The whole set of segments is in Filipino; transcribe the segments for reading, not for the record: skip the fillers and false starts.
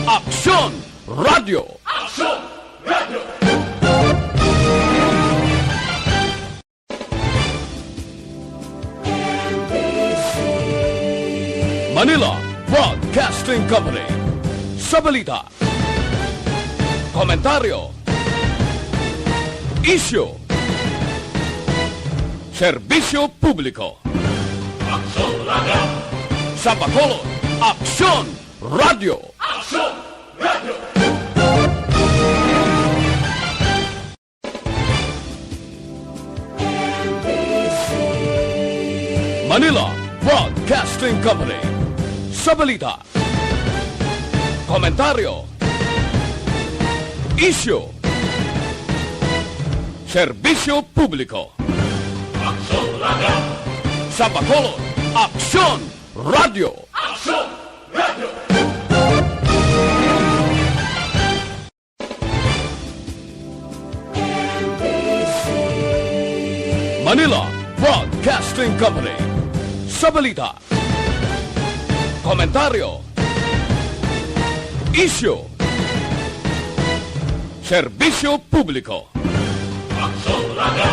Aksyon Radio! Aksyon Radio! Manila Broadcasting Company. Sa balita, komentaryo, isyu, serbisyo publiko. Aksyon Radio! Sa Bacolod, Aksyon Radio! Aksyon Radio! Manila Broadcasting Company. Sa balita, komentaryo, isyu, serbisyo publiko. Aksyon Radio! Sa Bacolod, Aksyon Radio! Aksyon Radio! Manila Broadcasting Company. Sa balita, komentaryo, isyu, serbisyo publiko. Aksyon Radio!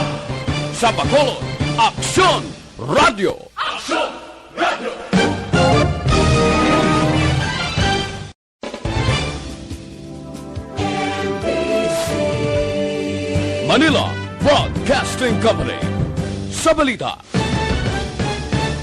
Sa Bacolod, Aksyon Radio! Aksyon Radio! Manila Broadcasting Company. Sa balita,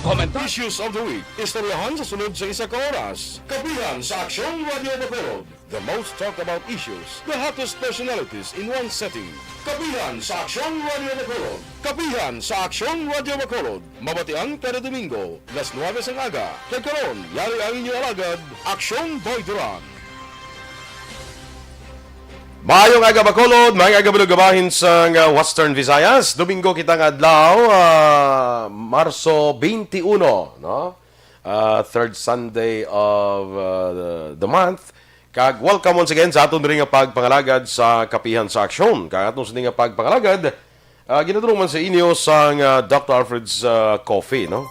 komentaryo, Issues of the Week. Istoryahan sa sunod sa isa ka oras. Kapihan sa Aksyon Radio Bacolod. The most talked about issues. The hottest personalities in one setting. Kapihan sa Aksyon Radio Bacolod. Kapihan sa Aksyon Radio Bacolod. Mabatian kada Domingo. Las 9 sang aga. Kagkaroon, yari ang inyong alagad. Aksyon Boy Duran. Maayong aga Bacolod, maayong aga balugabahin sa Western Visayas. Domingo kitang adlaw, Marso 21, no? Third Sunday of the month. Kag welcome once again sa aton ring nga pagpangalagad sa Kapihan sa Aksyon. Kag aton sa nga pagpangalagad, ginadulungan sa inyo sa Dr. Alfred's Coffee, no?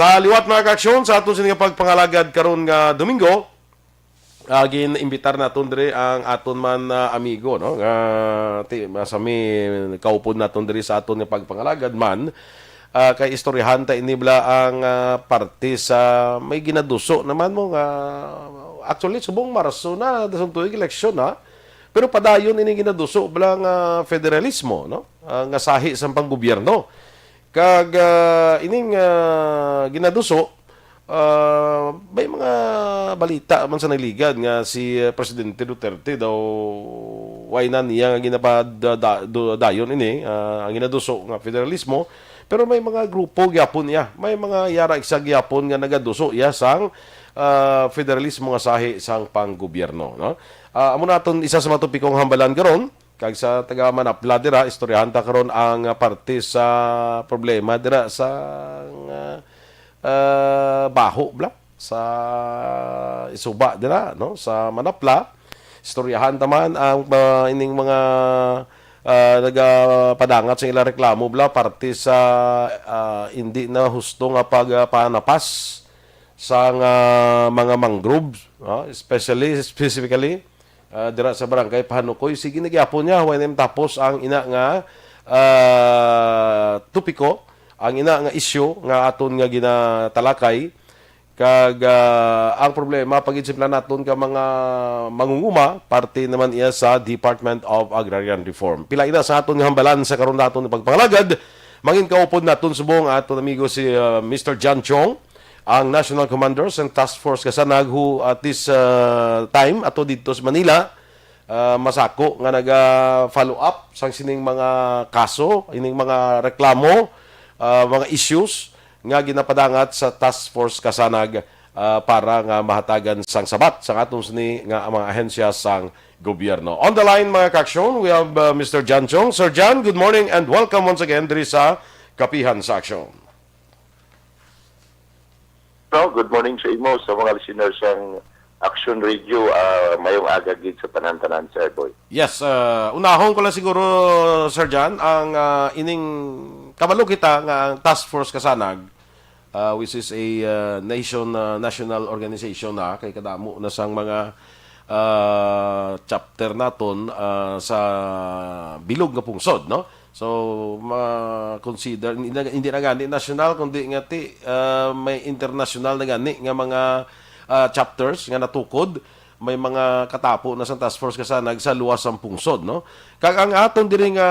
Sa liwat mga kaaksyon, sa aton sining pagpangalagad karon nga Domingo, gin-imbitar naton diri ang aton man amigo, no? Masami kaupod naton diri sa aton nga pagpangalagad man, kay istoryahan ta inibla ang parte sa may ginaduso naman mo nga actually subong Marso na dasong tuig eleksyon, ha. Pero padayon ini ginaduso blang federalismo, no? Nga sahi sa panggobyerno. Kag ining ginaduso, may mga balita man sa nagligad nga si Presidente Duterte daw why na niya nga ginapadayon ini ang ginaduso nga federalismo, pero may mga grupo gyapon niya, may mga yara isa gyapon nga nagaduso iya sang federalismo nga sahi sang panggobyerno, no? Amo naton isa sa mga topikong hambalan karon kag sa taga Manapla dira istoryahan ta karon ang parte sa problema dira sa baho bla sa isuba dira no sa Manapla. Istoryahan taman ang ining mga nagapadangat sa ilang reklamo bla parte sa hindi na husto nga pagpanapas sa mga mangroves, specifically dira sa barangay Pahanukoy. Sige nagyapon niya when tapos ang ina nga tupiko, ang ina nga issue nga aton nga ginatalakay kag ang problema pag-isiplan naton ka mga mangunguma parte naman iya sa Department of Agrarian Reform. Pila ina sa aton nga hambalan sa karon naton nga pagpangalagad mangin kaupod naton subong aton amigo si Mr. John Chong, ang National Commanders and Task Force Kasanag who at this time ato dito sa Manila masako nga naga-follow up sang sining mga kaso, ining mga reklamo, mga issues nga ginapadangat sa Task Force Kasanag para nga mahatagan sang sabat sang atong sini nga mga ahensya sang gobyerno. On the line mga kaksyon, we have Mr. John Chong. Sir John, good morning and welcome once again diri sa Kapihan sa Aksyon. No, good morning sa imo sa mga listeners ng Action Radio. Mayong agagid sa panantanan, Sir Boy. Yes, unahon ko lang siguro, Sir John, ang ining kabalo kita nga ang Task Force Kasanag, which is a national organization na kay kadamo na sang mga chapter naton sa bilog nga pungsod, no? So, ma-consider, hindi na gani national, kundi nga may international na gani nga mga chapters nga natukod, may mga katapo na sa Task Force Kasanag sa luwas ang pungsod, no? Kag ang aton diri nga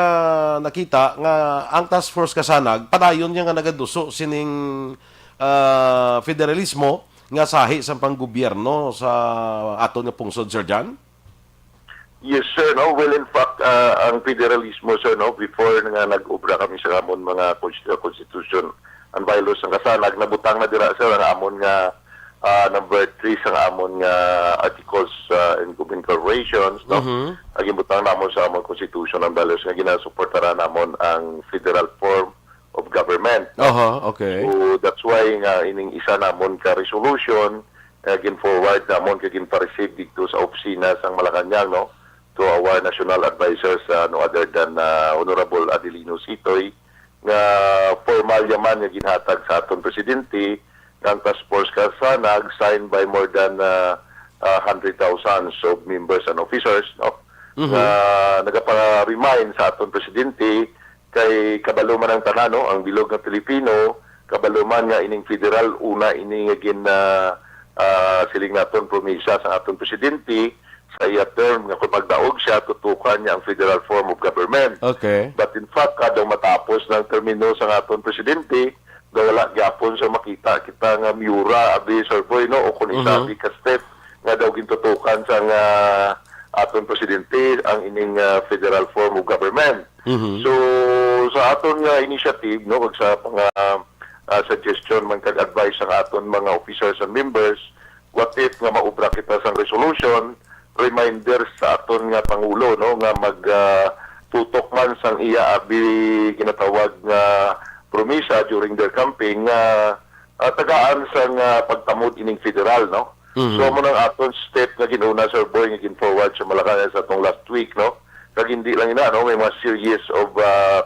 nakita nga ang Task Force Kasanag, padayon niya nga nagaduso sining federalismo nga sahi sa panggobyerno sa aton nga pungsod, Sir John? Yes, sir. No? Well, in fact, ang federalismo, sir, no? Before nga nag-ubra kami sa amon mga constitution and bylaws ng Kasanag, nabutang na dira, sir, ang amon nga number 3 sa amon nga articles and incorporations, no? Aging butang namon sa amon constitution and bylaws nga ginasuportara namon ang federal form of government. No? Okay. So, that's why nga ining isa namon ka resolution gin-forward namon kay gin-receive dito sa opisina sang Malacañang, no? To our national advisors, no other than Honorable Adelino Sitoy, nga formal yaman nga ginhatag sa aton presidente ng Task Force Kasanag, signed by more than 100,000 of members and officers, no? Nagapa-remind sa aton presidente kay kabalo man ang tanan, no? Ang bilog nga Pilipino, kabalo man nga ining federal, una ining siling naton promisa sa aton presidente sa iya term nga kung magdaog siya, tutukan niya ang federal form of government. Okay. But in fact, kada matapos ng termino sa aton presidente, wala gyapon sa makita kita nga miura abi Sir Boy, no? O kung isabi ka step nga daw gintutukan sa nga aton presidente ang ining federal form of government. So sa aton nga initiative, no, kag sa suggestion man kag advice ang aton mga officers and members, what if nga maubra kita sa resolution, reminder sa aton nga Pangulo, no, nga tutok man sang iya abi ginatawag nga promisa during their campaign nga tagaan sang pagtamod ining federal, no. So mo nang aton step nga ginuna, Sir Boy, nga gin-forward sa Malacañang sa atong last week, no. Kag hindi lang ina, no, may mga series of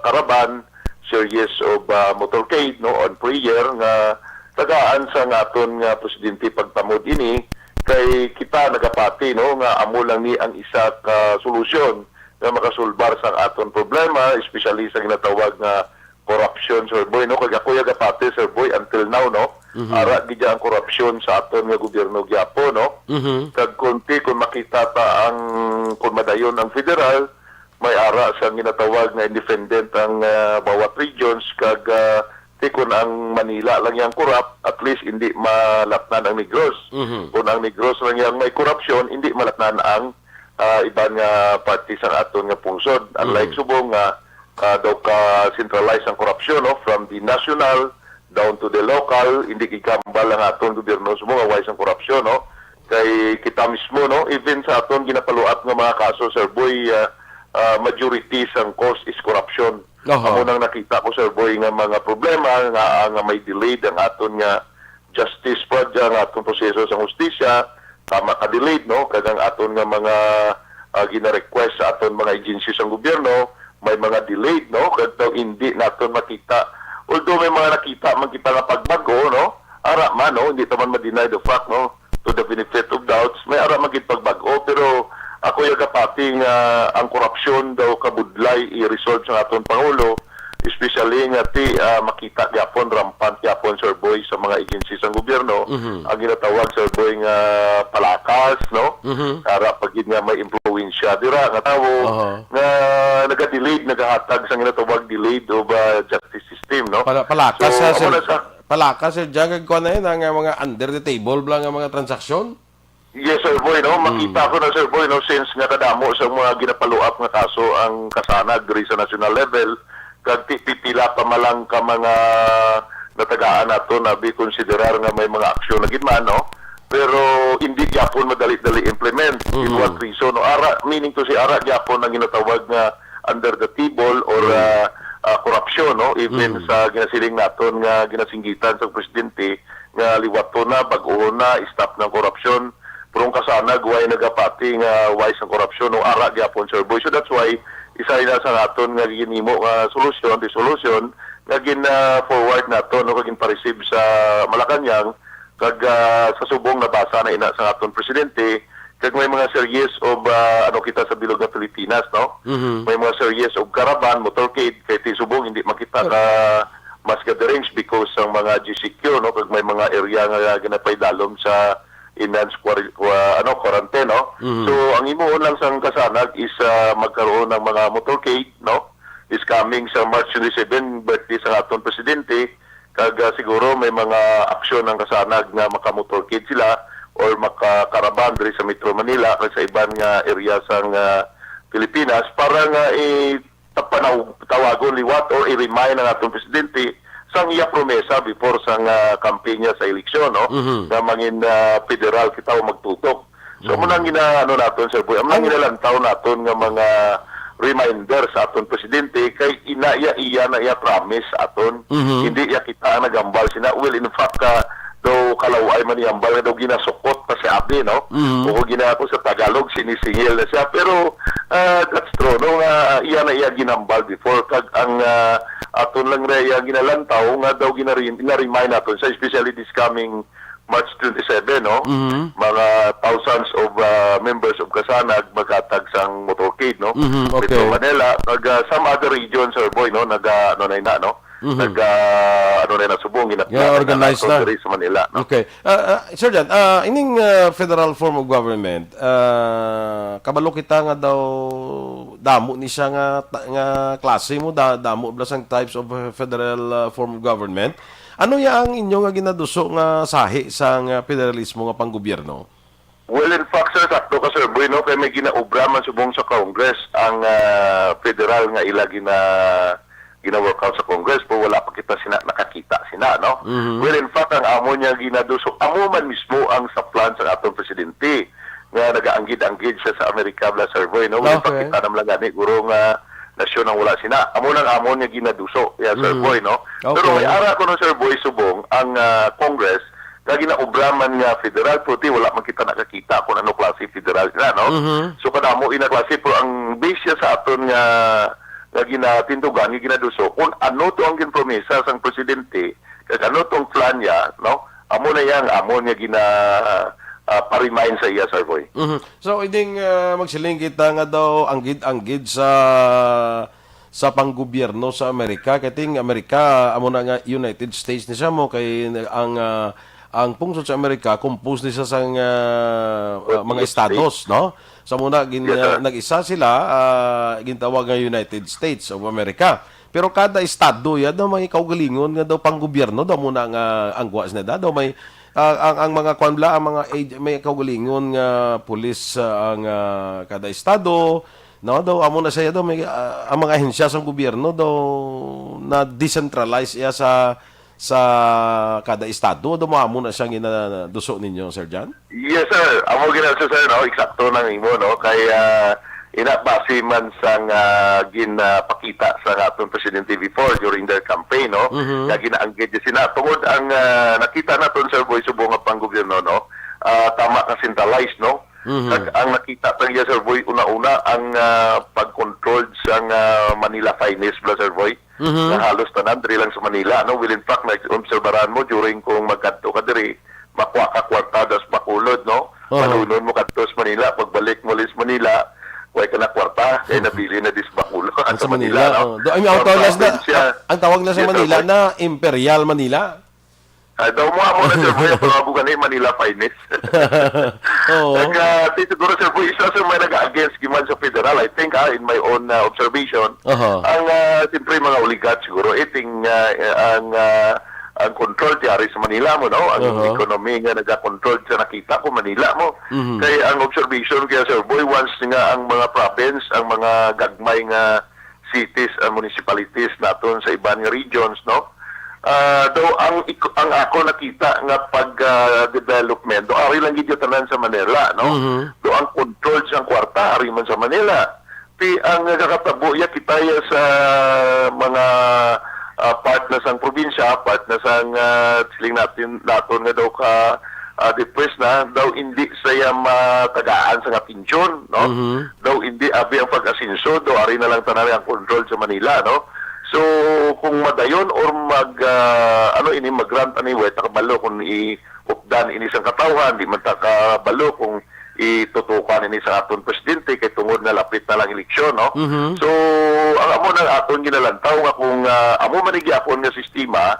caravan, series of motorcade, no, on prayer nga tagaan sa aton nga presidente pagtamod ini kay kita nagapati, no, nga amo lang ni ang isa ka solusyon nga makasulbar sa aton problema, especially sa ginatawag nga corruption, Sir Boy, no. Kag ako yagapati, Sir Boy, until now, no, ara gid ang corruption sa aton nga gobyerno gyapon, no. Kag kunti kung makita ta ang kung madayon ang federal, may ara sa ginatawag nga independent ang bawat regions, kag kung ang Manila lang yung corrupt, at least hindi malatnan ang Negros. Kung ang Negros lang yung may corruption, hindi malatnan ang ibang party sa aton nga pungsod. Unlike subong nga daw ka centralize ang corruption, no, from the national down to the local, hindi gikambal ang aton gobyerno sa mga wise ang korupsyon, no? Kay kita mismo, no? Even sa aton ginapaluat nga mga kaso, Sir Boy, majority sang cause is corruption. Aha. Amo nang nakita ko, Sir Boy, nga mga problema nga may delayed ang aton nga justice project, ang aton proseso sa justisya, tama ka delayed, no? Kadang aton nga mga gina-request sa aton mga agencies ng gobyerno, may mga delayed, no? Kadang hindi naton makita. Although may mga nakita man kita nga pagbago, no? Ara man, no? Hindi taman ma-deny the fact, no? To the benefit of doubts, may ara man gid pagbago, pero ako yung kapati nga ang korupsyon daw kabudlay i-resolve sa aton Pangulo, especially nga makita gyapon rampant gyapon, Sir Boy, sa mga agencies ng gobyerno. Ang ginatawag, Sir Boy, nga palakas, no? Para pag nga may impluwensya dira nga tawo nga naga-delayed, nagahatag sa ginatawag delayed of justice system, no? Palakas So, sir. amo na sa- Palakas sir, diyan ko na yun, ang mga under the table lang ang mga transaksyon. Yes, Sir Boy, no? Makita ko na, Sir Boy, no? Since nga kadamo sa mga ginapaluap nga kaso ang kasanag diri sa national level, kag pipila pa malang ka mga natagaan nato na bikonsiderar nga may mga aksyon na gidman, no? Pero hindi gyapon madali-dali implement. In what reason? No? Ara, meaning to si ara gyapon ang ginatawag nga under the table or corruption, no? Even sa ginasiling naton nga ginasinggitan sa presidente nga liwato na, bag-o na, stop ng korupsyon. Pero kasanag, way nagapati nga wise ang korupsyon, no? Ara gyapon, Sir Boy. So that's why isa na sa naton nga ginimo nga resolution nga gin-forward naton, no? Kagin pa-receive sa Malacanang, kag sa subong nabasa na ina sa aton presidente, kag may mga series of kita sa bilog na Pilipinas, no? May mga series of caravan, motorcade, kay subong hindi makita ka mas gatherings because ang mga GCQ, no? Kag may mga area nga ginapay dalom sa enhanced quarantine, no? So ang imuon lang sang kasanag is magkaroon ng mga motorcade, no? Is coming sa March 27, birthday sa aton presidente, kag siguro may mga aksyon ng kasanag nga makamotorcade sila or makakaraban diri sa Metro Manila kag sa iban nga area sang Pilipinas para nga tawagon liwat or i-remind ang atong presidente sang iya promesa before sang kampanya sa eleksyon, no? Na mangin federal kita o magtutok. So munang ano naton, Sir Boy, ang ginalantaw naton nga mga reminder sa aton presidente kay iya na iya promise aton, hindi iya kita nagambal sina. Well, in fact, daw kalaway man iyambal daw ginasukot pa si Abi, no? O ginako sa Tagalog sinisingil na siya, pero that's true, no? Iya na iya ginambal before, kag ang aton lang iya ginalantaw nga daw gina-remind naton sa, especially this coming March 27, no? Mga thousands of members of Kasanag maghatag sang motorcade, no? Okay. Metro Manila, some other regions, Sir Boy, no? Ano na, no? Ano na subong Organized na sa Manila, no? Okay. Sir Jan, ining federal form of government, kabalo kita nga daw damo ni siya nga klase mo, damo blasang types of federal form of government. Ano ya ang inyo nga ginaduso nga sahi sa federalismo nga panggobyerno? Well, in fact, sir, sakto ka, Sir Boy, no? Kaya may ginaobra man subong sa Congress ang federal nga ila gina-work out sa Congress, pero wala pa kita nakakita sina, no? Well, in fact, ang amo niya ginaduso, amo man mismo ang sa plan sa atong presidente nga nagaanggid-anggid siya sa Amerika, bla, Sir Boy, no? Well, Okay. pakita naman lang gani, guro nga nasyon ang wala sina. Amo nang amo niya ginaduso, Sir Boy, no? Okay. Pero may ara ko no, Sir Boy, subong ang Congress nga ginaubraman nga federal, puti wala man kita nakakita kung ano klase federal na, no? So kadamo ina klase, pero ang base siya sa aton nga ginatindugan, nga ginaduso, kung ano to ang ginpromesa sang presidente, kag ano tong plan niya, no? Amo na yang amo niya pa-remind sa iya, Sir Boy. So, iding magsiling kita nga daw anggid-anggid sa panggobyerno sa Amerika. Kating Amerika, amo na nga United States ni siya mo, kay ang pungsod sa Amerika, composed ni siya sa mga estados, no? So, muna, nag-isa sila, gintawag nga United States of America. Pero kada estado, ya daw may kaugalingon nga daw panggobyerno, daw muna nga angguas na daw may ang mga kwanbla, ang mga may kaugalingon nga pulis ang kada estado, no, daw amo na siya daw may ang mga ahensya sa gobyerno daw na decentralize iya sa sa kada estado. Dumamo na siyang ginaduso ninyo, Sir John? Yes, sir. Amo ginasa, sir, no? Eksakto nang imo, no? Kaya inabasi man sang ginapakita sa atong presidente before during their campaign, no? Na ginaanggit niya sina. Tungod ang nakita naton, Sir Boy, subong nga pang gobyerno, no? Tama ka centralized, no? Ang nakita pa niya, Sir Boy, una-una ang pag-control sa Manila Finance, Sir Boy. Na halos tanan diri lang sa Manila, no? Will in fact, na-obserbaran mo during kung magkadto ka diri, makuha ka kwartadas makulod, no? Manunon mo kadto sa Manila, pagbalik mo sa Manila, way ka na kwarta, kaya nabili na disbakulo Sa Manila, no? Ang tawag na sa Manila na Imperial Manila. Daw mo na, Sir Boy, ang pangabugan ni Manila Finance. Oo. Siguro, Sir Boy, isa sa may nag-against giman sa federal, I think, in my own observation, ang siyempre mga oligarch siguro, iting ang control tiyari sa Manila mo, no? Ang economy nga nag-control sa nakita ko Manila mo. Kaya ang observation kaya, Sir Boy, once nga ang mga province, ang mga gagmay nga cities and municipalities naton sa ibang nga regions, no? Daw ang ako nakita nga pag-development, do ari lang gid tanan sa Manila, no? Do ang control sa kwarta ari man sa Manila. Ti ang nakatabo ya kitaya sa mga part na sang probinsya, part na sang siling naton nga daw ka depressed na, daw hindi saya matagaan sa nga pensyon, no? Daw hindi abi ang pag-asinso, daw ari na lang tanan ang control sa Manila, no? So kung madayon or mag-grant way takabalo kung i-updan ini sang katawhan, di man takabalo kung itutukan ini sa aton presidente kay tungod na lapit na lang eleksyon, no? So ang amo nang aton ginalantaw nga kung amo manigyapon nga sistema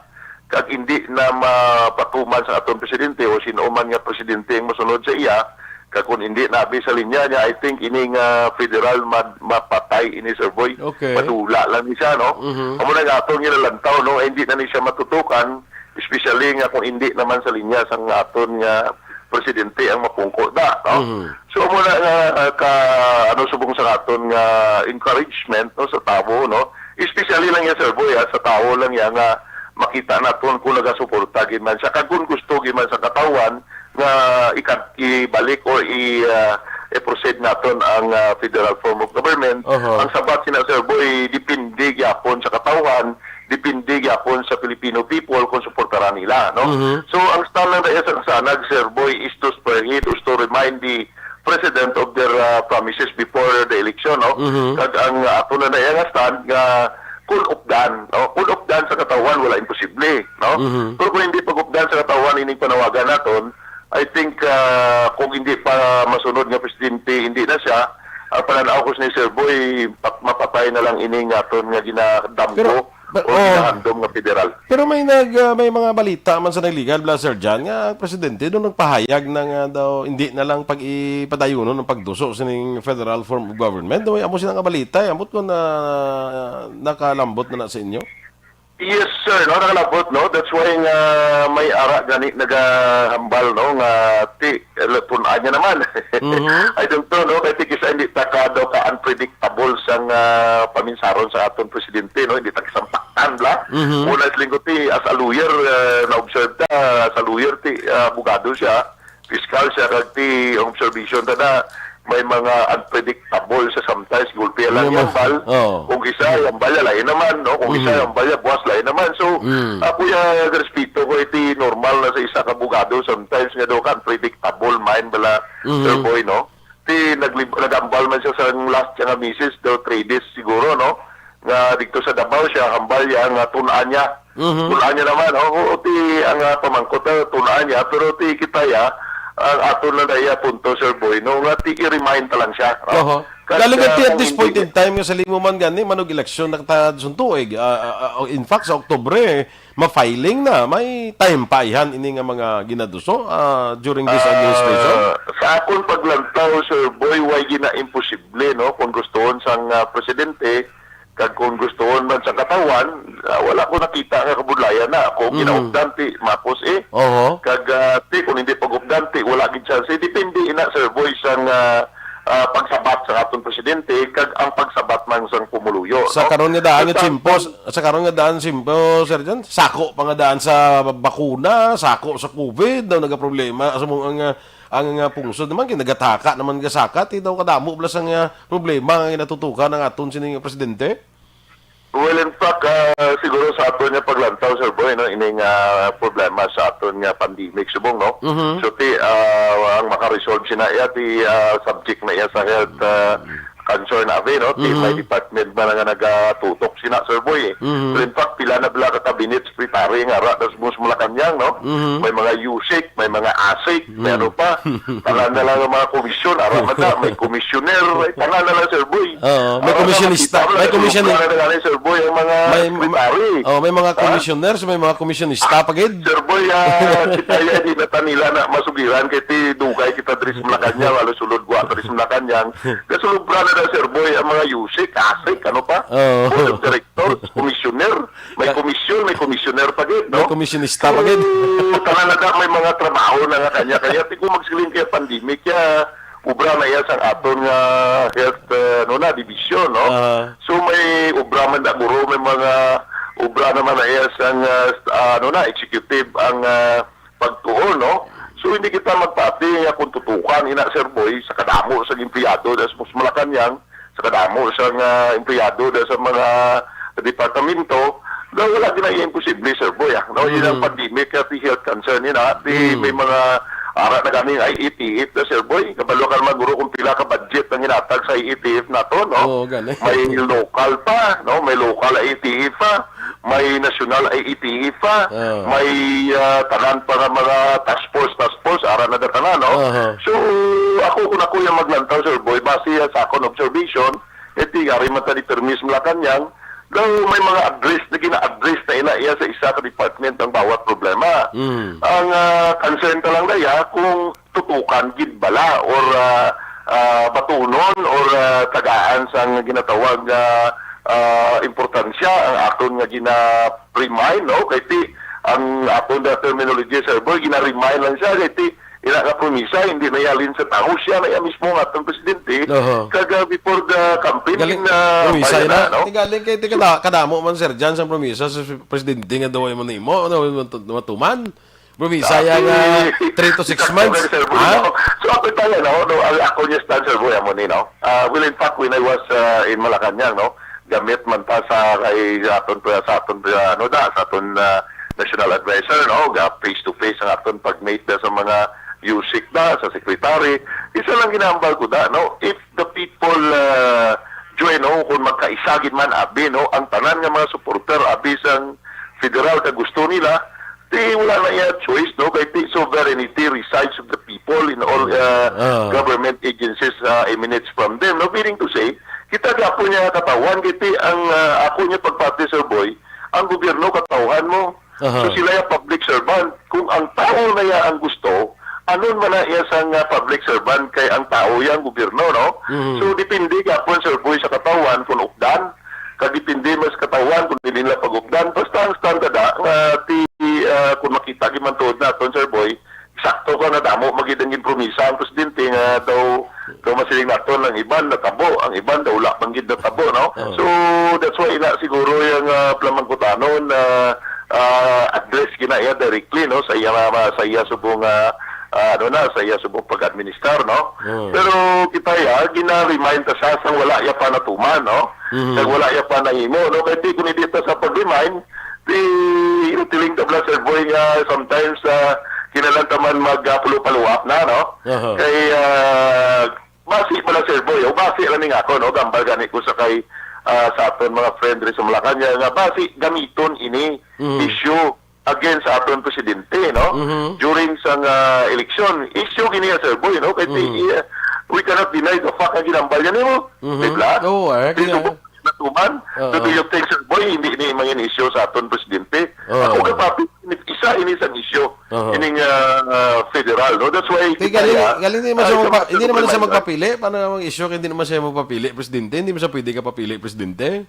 kag hindi na mapatuman sa aton presidente o sino man nga presidente ang mosunod sa iya, kag kung hindi nabi sa linya niya, I think ining federal mapatay ini, Sir Boy. Okay. Madula lang ni siya, no? Amo na aton ginalantaw, no? Hindi na ni siya matutukan, especially nga kung hindi naman sa linya sang aton nga presidente ang mapungko da, no? So amo na subong sa aton nga encouragement, no, sa tao, no? Especially lang yan, Sir Boy, sa tao lang yan nga makita naton kung nagasuporta gid man siya, kag kung gusto gid man sa katawan nga ibalik or i-proceed naton ang federal form of government. Ang sabat sina, Sir Boy, dipindi gyapon sa katawan, dipindi gyapon sa Filipino people kung suportaran nila, no? So ang stand lang daya sa kasanag, Sir Boy, is to spearhead, is to remind the president of their promises before the election, no? Kag ang ato na daya nga stand nga kung updan, no? Kung updan sa katawan, wala imposible, no? Pero kung hindi pag-updan sa katawan, ining panawagan naton, I think kung hindi pa masunod nga presidente, hindi na siya, pananaw ko ni Sir Boy, mapatay na lang ining aton nga ginadamgo o ginahandom nga federal. Pero may mga balita man sa naglegal, Sir John, nga ang presidente doon nagpahayag na nga daw hindi na lang pag-ipadayonon ng pagduso sa federal form of government. Daw amo silang balita, amot ko na nakalambot na sa inyo. Yes, sir, no, nakalabot, no? That's why nga may ara gani nagahambal, no, nga punan niya naman. I don't know, no, kaya kisa hindi takado ka unpredictable sang paminsaron sa aton presidente, no, hindi takisampaktan la. Muna linggo ti as a lawyer, na-observe ta, as a lawyer ti abogado siya, fiscal siya, kag ti observation ta na may mga unpredictable sa sometimes gulpi lang yung bal. Kung isa yung balya lain naman, no? Kung isa yung balya buwas lain naman. So ako yung respeto ko iti normal na sa isa kabugado sometimes nga daw ka unpredictable mind bala, Sir Boy, no? Ti nagambal man siya sa last nga misis daw 3 days siguro, no? Nga dito sa Davao siya hambal ya nga tunaan niya. Tunaan niya naman, o ti ang pamangkot na tunaan niya, pero ti kita ya ang ato na daya punto, Sir Boy, no, nga i-remind ta lang siya. Lalo nga at this point in time, nga sa limo man gani, manog eleksyon nakatasuntuig. In fact, sa Oktubre, ma-filing na. May time pa ihan ini nga mga ginaduso during this administration. Sa akong paglantaw, Sir Boy, way gina-imposible, no, kung gustoon sang presidente, kag kung gustoon man sa katawan, wala ko nakita nga kabudlayan na ako ginaupdan ti mapos kag ti kung hindi pag-updan ti wala gid chance, depende ina, Sir Boy, sang pagsabat sa atong presidente kag ang pagsabat man sang pumuluyo. Sa no? karon nga daan nga Basta- simpos, sa karon nga daan simpo, Sir Jan, sako pa nga daan sa bakuna, sako sa COVID daw nagaproblema asa mo ang pungsod naman kinagataka naman gasakat daw kadamo plus ang problema nga natutukan ng aton sining presidente. Well, in fact, siguro sa aton nga paglantaw, Sir Boy, no, ining problema sa aton nga pandemic subong, no? So, ang makaresolve siya iya, subject na iya sa health concern na no? May department ba nga nagatutok sina, Sir Boy, eh. So, in fact, pila na bila ka cabinet secretary nga ra, das mus Malacanang, no? May mga USIC, may mga ASIC, may ano pa, tanan na lang ang mga komisyon, ara mata, may komisyoner, tanan na lang, Sir Boy. May komisyonista, may komisyonista. Sir Boy, ang mga secretary. May mga commissioners, may mga komisyonista pagid. Sir Boy, kita ya di na nila na masugiran kay ti dugay kita diri sa Malacanang, walo sulod gwa diri sa Malacanang. Kasulod na Sir Boy ang mga USIC, ASIC, ano pa? Board of Directors, komisyoner, may komisyon, may komisyoner pagid, no? May komisyonista pagid. Tanan na may mga trabaho na nga kanya kaya ti kung magsiling kay pandemic ya ubra na iya sang aton nga health division, no? So may ubra man na guro, may mga ubra naman na iya sang executive ang pagtuon, no? So hindi kita magpati kung tutukan ina, Sir Boy, sa kadamo sa empleyado sa Malacanang, sa kadamo sa empleyado sa mga departamento, daw wala din ay imposible, Sir Boy. No, yun ang pandemic at health concern nila. May mga ara na ganing IETF na, Sir Boy. Kabalo ka naman guro kung pila ka budget na hinatag sa IETF na to, no? Oo, ganun. May local pa, no? May local IETF pa. May national IETF pa. May tanan pa nga mga task force, ara na datanan, no? So, kung ako yung maglantaw, Sir Boy, base sa akong observation, gari man ta ni Permis Malacanang, daw may mga address na gina-address na iya sa isa ka department ang bawat problema. Ang concern ka lang daya kung tutukan gid bala or batunon or tagaan sang ginatawag importansya ang aton nga gina-remind, no? Kay ti ang aton na terminology, Sir Boy, gina-remind lang siya kay ti ina nga promisa, hindi na yalin sa tao siya na iya mismo nga itong presidente kaga before the campaign Galing promisa na. Galing kay kadamo man, Sir Jan, sa promisa sa presidente nga daw ay manimo, matuman. Promisa ya nga 3 to 6 months. So ako tayo, no? Ako niya stand, Sir Boy, amon no? Well, in fact, when I was in Malacanang, no? Gamit man ta sa kay aton national advisor, no? Face to face ang aton pag-mate sa mga USIC na, sa secretary. Isa lang ginambal ko da, no? If the people join, no? Kung magkaisagin man, abi, no? Ang tanan nga mga supporter, abi sang federal ka gusto nila, di wala na iya choice, no? Kaya the sovereignty resides with the people in all government agencies emanates from them, no? Meaning to say, kita gapo niya katawan, kiti ang ako niya pagpati, Sir Boy, ang gobyerno katawan mo. So sila yung public servant. Kung ang tao na iya ang gusto, anon man na iya sang public servant kay ang tao yang gobyerno, no? So depende gapon, Sir Boy, sa katawan kung ukdan, kadipindi mas katawan kung dili nila pag-ukdan. Basta ang standard kung makita giman tuod naton, Sir Boy, sakto ka na damo magidang promisa ang presidente nga daw masiling naton ang iban natabo, ang iban daw wala pang gid natabo, no? So that's why ina siguro yung plamangkutanon address ginaya directly, no, sa iya subong sa iya subong pag-administrar, no? Pero kita gina-remind ta sa sang wala ya pa natuman, no? Sang wala ya pa nahimo, no? Kaya di kung dito sa pag-remind, tiling tabla, Sir Boy, sometimes kinalang taman mag-pulo-paluap na, no? Kay basi pala, Sir Boy, o basi lang nga ako, no? Gambal gani ko sa kay sa aton mga friend rin sa Malacanang nga basi gamiton ini issue against aton presidente, no? During sang election, issue gini, Sir Boy, no? Kaya we cannot deny the fact na ginambal yan mo. Diba? Natuman. So do you think, Sir Boy, hindi ni mga issue sa aton presidente? Ako kapapi, isa ini sang issue ining federal, no? That's why galing hindi naman siya magpapili. Paano namang issue hindi naman siya magpapili presidente? Hindi mo siya pwede ka papili presidente.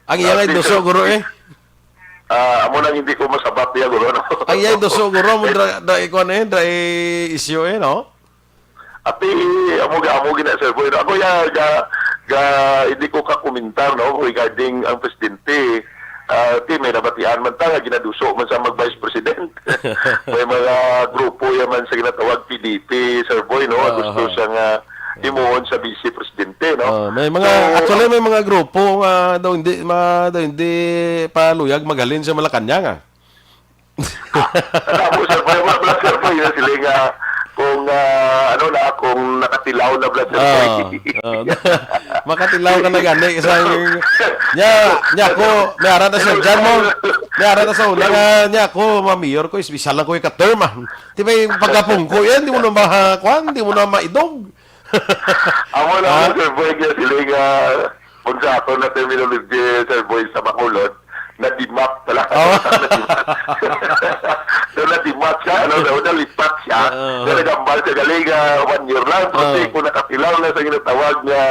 Ang iya ay doso guro amo nang hindi ko masabat niya guro, no? Ang iya ay doso guro mo dra issue, no? Ati, amo gina Sir Boy. Ako hindi ko ka-komentar no regarding ang presidente. May nabatian man ta nga ginaduso man sa mag-vice president. May mga grupo yaman sa ginatawag PDP, Sir Boy, no? Gusto siya nga himuon sa vice presidente, no? May mga actually may mga grupo nga daw hindi paluyag magalin sa Malacanang. Alam mo, Sir Boy, mga Sir Boy, na sila nga kung kung nakatilaw na blood Sir Boy. Makatilaw ka na gani nya ko may ara na Sir Jan mo. May ara na sa una nga nya ko ma-mayor ko special lang ko ka term. Di ba yung pagkapong ko yan, di mo na makakwan, di mo na maidog. Amo na Sir Boy, kaya sila nga kung sa ato na terminology Sir Boy sa Bacolod, na-dimap talaga. Na-dimap siya, nalipat siya. Nagambal siya galing 1 year lang. Kasi kung nakatilaw na sa ginatawag nga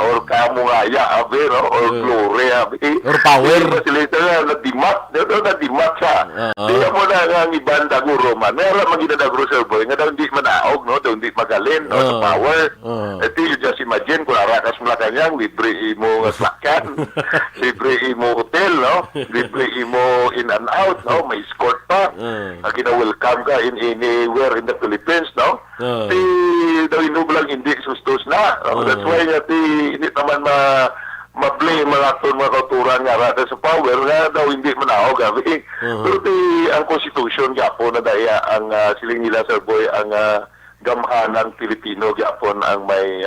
or kamungaya, or glory, or power. Na-dimap siya. Kaya mo na nga ang ibang daguro man. Meron mga ginadaguro Sir Boy, nga daw hindi manaog, no? Daw hindi magalin, no? Sa power. Ito, you just imagine, kung arakas mo lang kanyang, libre mo sakyan, libre mo hotel, no? Libre mo in and out, no? May escort pa. Kina-welcome ka in anywhere in the Philippines, no? Daw inublang hindi sustos na. That's why nga hindi naman ma-play mga kauturan nga rata sa power nga daw hindi manaog gabi. Pero ang Constitution gapon na daya ang siling nila Sir Boy ang gamhanang Pilipino gapon ang may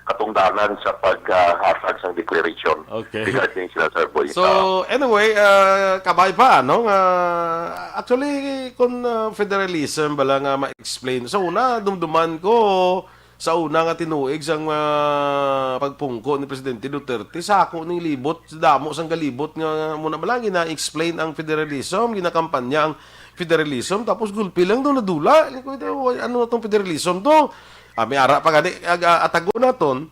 katungdanan sa paghatag sa declaration. Okay. Regarding sila Sir Boy. So, anyway, kabay pa, no? Actually, kung federalism, bala nga ma-explain. So, una, dumduman ko, sa una nga tinuig sang pagpungko ni Presidente Duterte, sako ng libot, damo sang galibot nga muna malagi na-explain ang federalism, ginakampanya ang federalism, tapos gulpi lang doon nadula. Ano itong federalism to? May ara pa gani atago naton.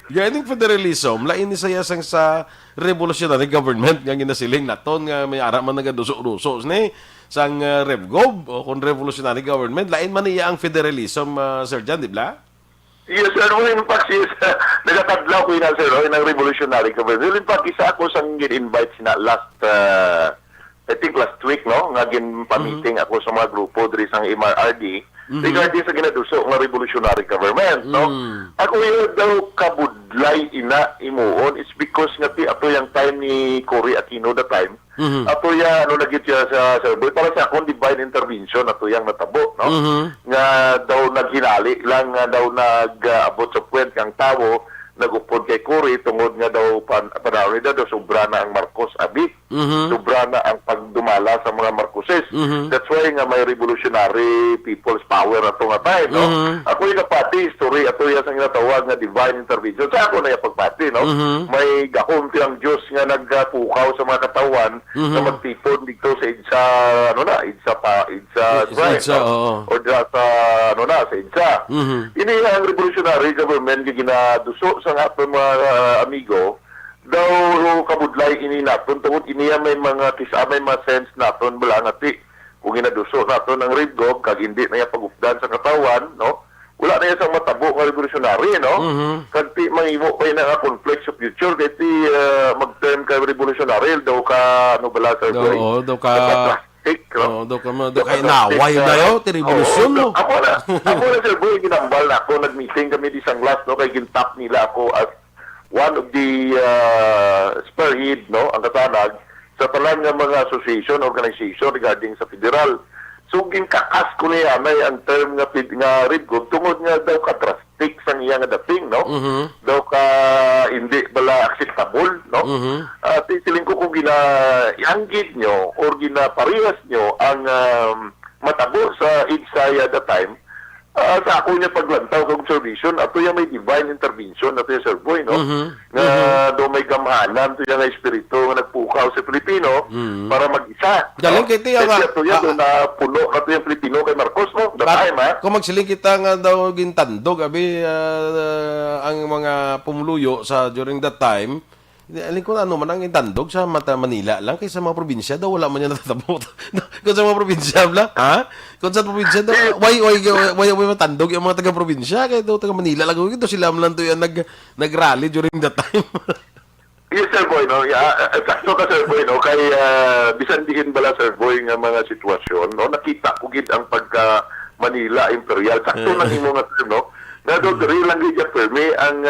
Ganing federalism, lain ni saya sang sa revolutionary government nga ginasiling naton nga may ara man nagaduso-duso ni sang RevGov o kung revolutionary government, lain man niya ang federalism, Sir Jan, di ba? Yes, sir. In fact, nagatadlaw ko yun, sir, ng revolutionary government. In fact, isa ako sang gin-invite sina last, I think last week, no? Nga gin-pa-meeting ako sa mga grupo diri sang MRRD regarding sa ginaduso nga revolutionary government, no? Ako yun daw kabudlay ina imuon is because nga ato yung time ni Cory Aquino that time, ato ya nagit siya sa Boy para sa akong divine intervention ato yang natabo, no? Nga daw naghinali lang nga daw nag-abot sa puwet kang tawo nagupod kay Cory tungod nga daw panahon daw sobra na ang Marcos abi, sobra na ang pagdumala sa mga Marcoses. That's why nga may revolutionary people's power ato nga time, no? Ako yung napati history ato yung sang ginatawag nga divine intervention sa ako na yung pagpati, no? May gahom tiyang Diyos nga nagpukaw sa mga katawan na magtipon dito sa idsa Christ, o sa sa idsa. Ini ang revolutionary government nga ginaduso sa aton mga amigo daw kabudlay ini naton tungod iniya may mga may mga sense naton bala ngati kung ginaduso naton ang RevGov kag hindi na pagupdan sa katawan, no? Wala na sa matabo nga revolutionary, no? Kag ti mahimo pa na conflict sa future kay ti mag-term ka revolutionary daw ka bala sa daw ka inaway na yun, revolusyon, no? Ako na, Sir Boy, ginambal na ako, nag-meeting kami di Sanglas, no? Kaya gintap nila ako as one of the spearhead, no? Ang katanag, sa talang ng mga association, organization regarding sa federal. So, ginkakas ko niya, may ang term nga RevGov, tungod nga daw ka-drastic sa niya nga dating, no? Daw ka hindi bala acceptable, no? Titiling ko kung gina-ianggit nyo or gina-parehas nyo ang matabo sa IDSAI at the time, sa ako niya paglantaw kong observation, ato yung may divine intervention, ato yung Sir Boy, no? Na do may gamhanan, ato yung espiritu nga nagpukaw sa Pilipino para mag-isa. Galing kiti nga. Ato yung na puno, ato yung Pilipino kay Marcos, no? The time, ha? Kung magsiling kita nga daw gintandog, abi, ang mga pumuluyo sa during that time, Alin ko ano man ang intandog sa Manila lang kaysa mga probinsya daw wala man yan natatabo. Kung sa mga probinsya bla, ha? Kung sa probinsya daw why matandog yung mga taga-probinsya kaya daw taga Manila lang ito sila man lang to yan nag-rally during that time. Yes, Sir Boy, no? Sakto ka, Sir Boy, no? Kay bisan diin bala, Sir Boy, nga mga sitwasyon, no? Nakita ko gid ang pagka Manila Imperial. Sakto na imo nga, Sir, no? Na do diri lang gid ya permi ang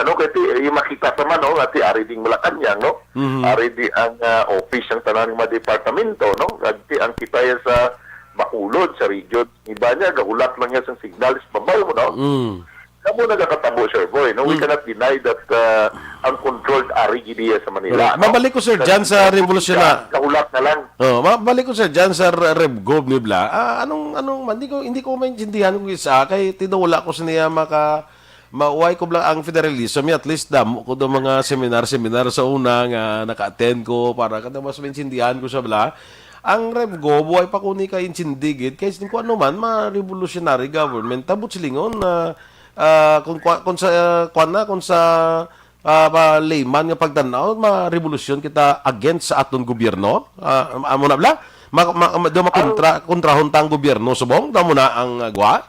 ano kay makita ta man, no? Ati ari ding Malacañang, no? Ari di ang office ng tanan mga departamento, no? Ati ang kita ya sa Bacolod, sa region. Iba niya, gahulat lang niya sa signal sa babaw mo, no? Kamu nagkakatabo, Sir Boy, no? We cannot deny that uncontrolled ari gidiya sa Manila. No? Mabalik ko sir dyan sa revolusyon Kahulat na lang. mabalik ko sir dyan sa RevGov ni Bla. Anong hindi ko maintindihan kung isa kay tinawala ko sa niya mauway ko lang ang federalism at least damo ko do mga seminar sa una nga naka-attend ko para kada mas maintindihan ko sa Bla. Ang RevGov buhay pa kuni kay insindigit kay kung ano man ma-revolutionary government tabot silingon na kung sa layman nga pagtanaw ma-revolusyon kita against sa aton gobyerno amo na bla kontrahon tang gobyerno subong damo na ang gwa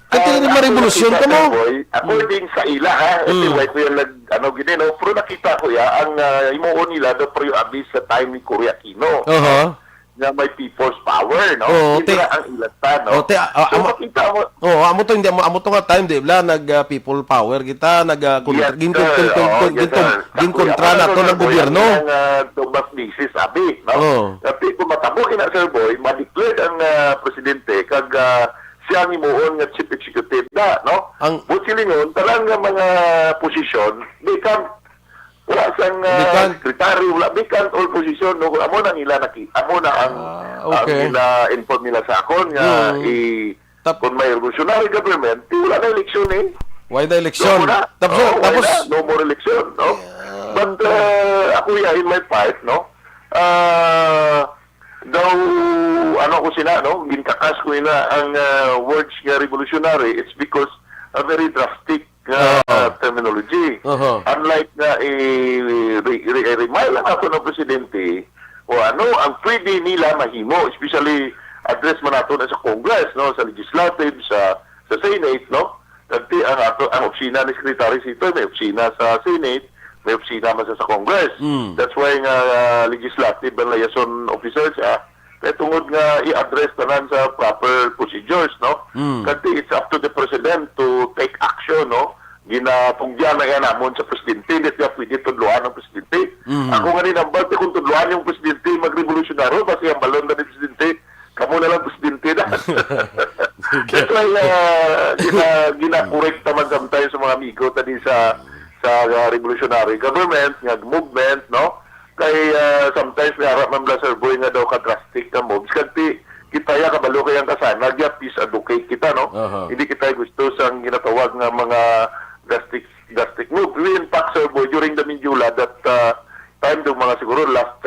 kaya ma-revolusyon ka mo according sa ila ha why ko yung gini no pero nakita ko ya ang imuon nila do pero abis sa time ni Cory Aquino na may people's power, no? Hindi ang ilata, no? So, makita mo... amo to nga time, di ba? Nag-people power kita, ginkontra na to ng gobyerno. Tomas Nisis, sabi, no? Tapi kung matabukin na, Sir Boy, ma-declared ang presidente kag siya ang imuon nga chief executive na, no? Butsilingon, talang nga mga posisyon, become wala sang sekretary, wala vacant all position, no? Amo na ang ila-inform nila sa akon nga kung may revolutionary government, wala na eleksyon eh. Why the election? Tapos no more election, no? But ako in my part, no? Daw ko sila, no? Ginkakas ko ina ang words nga revolutionary, it's because a very drastic terminology. Unlike na remind lang ako ng presidente o ang pwede nila mahimo, especially address man nato na sa Congress, no, sa legislative, sa Senate, no. Kasi ang opisina ni Secretary Sito may opisina sa Senate, may opisina man sa Congress. That's why nga legislative and liaison officers kaya tungod nga i-address tanan sa proper procedures, no? Kasi it's up to the President to take action, no? Ginatungyan na yan namon sa Presidente, hindi siya pwede tudluan ng Presidente. Ako nga rin ang balte kung tudluan yung Presidente mag-revolutionary, kasi ang balon na ni Presidente, kamo na lang Presidente na. That's why gina-correct naman sometimes sa mga amigo tadi sa revolutionary government, nga movement, no? Kay sometimes may harap man Sir Boy nga daw ka-drastic na moves. Kasi kita ya kabalo kayang kasana, peace advocate kita, no? Hindi kita gusto sang ginatawag nga mga drastic move. We in fact, Sir Boy, during the Mindula, that time do mga siguro last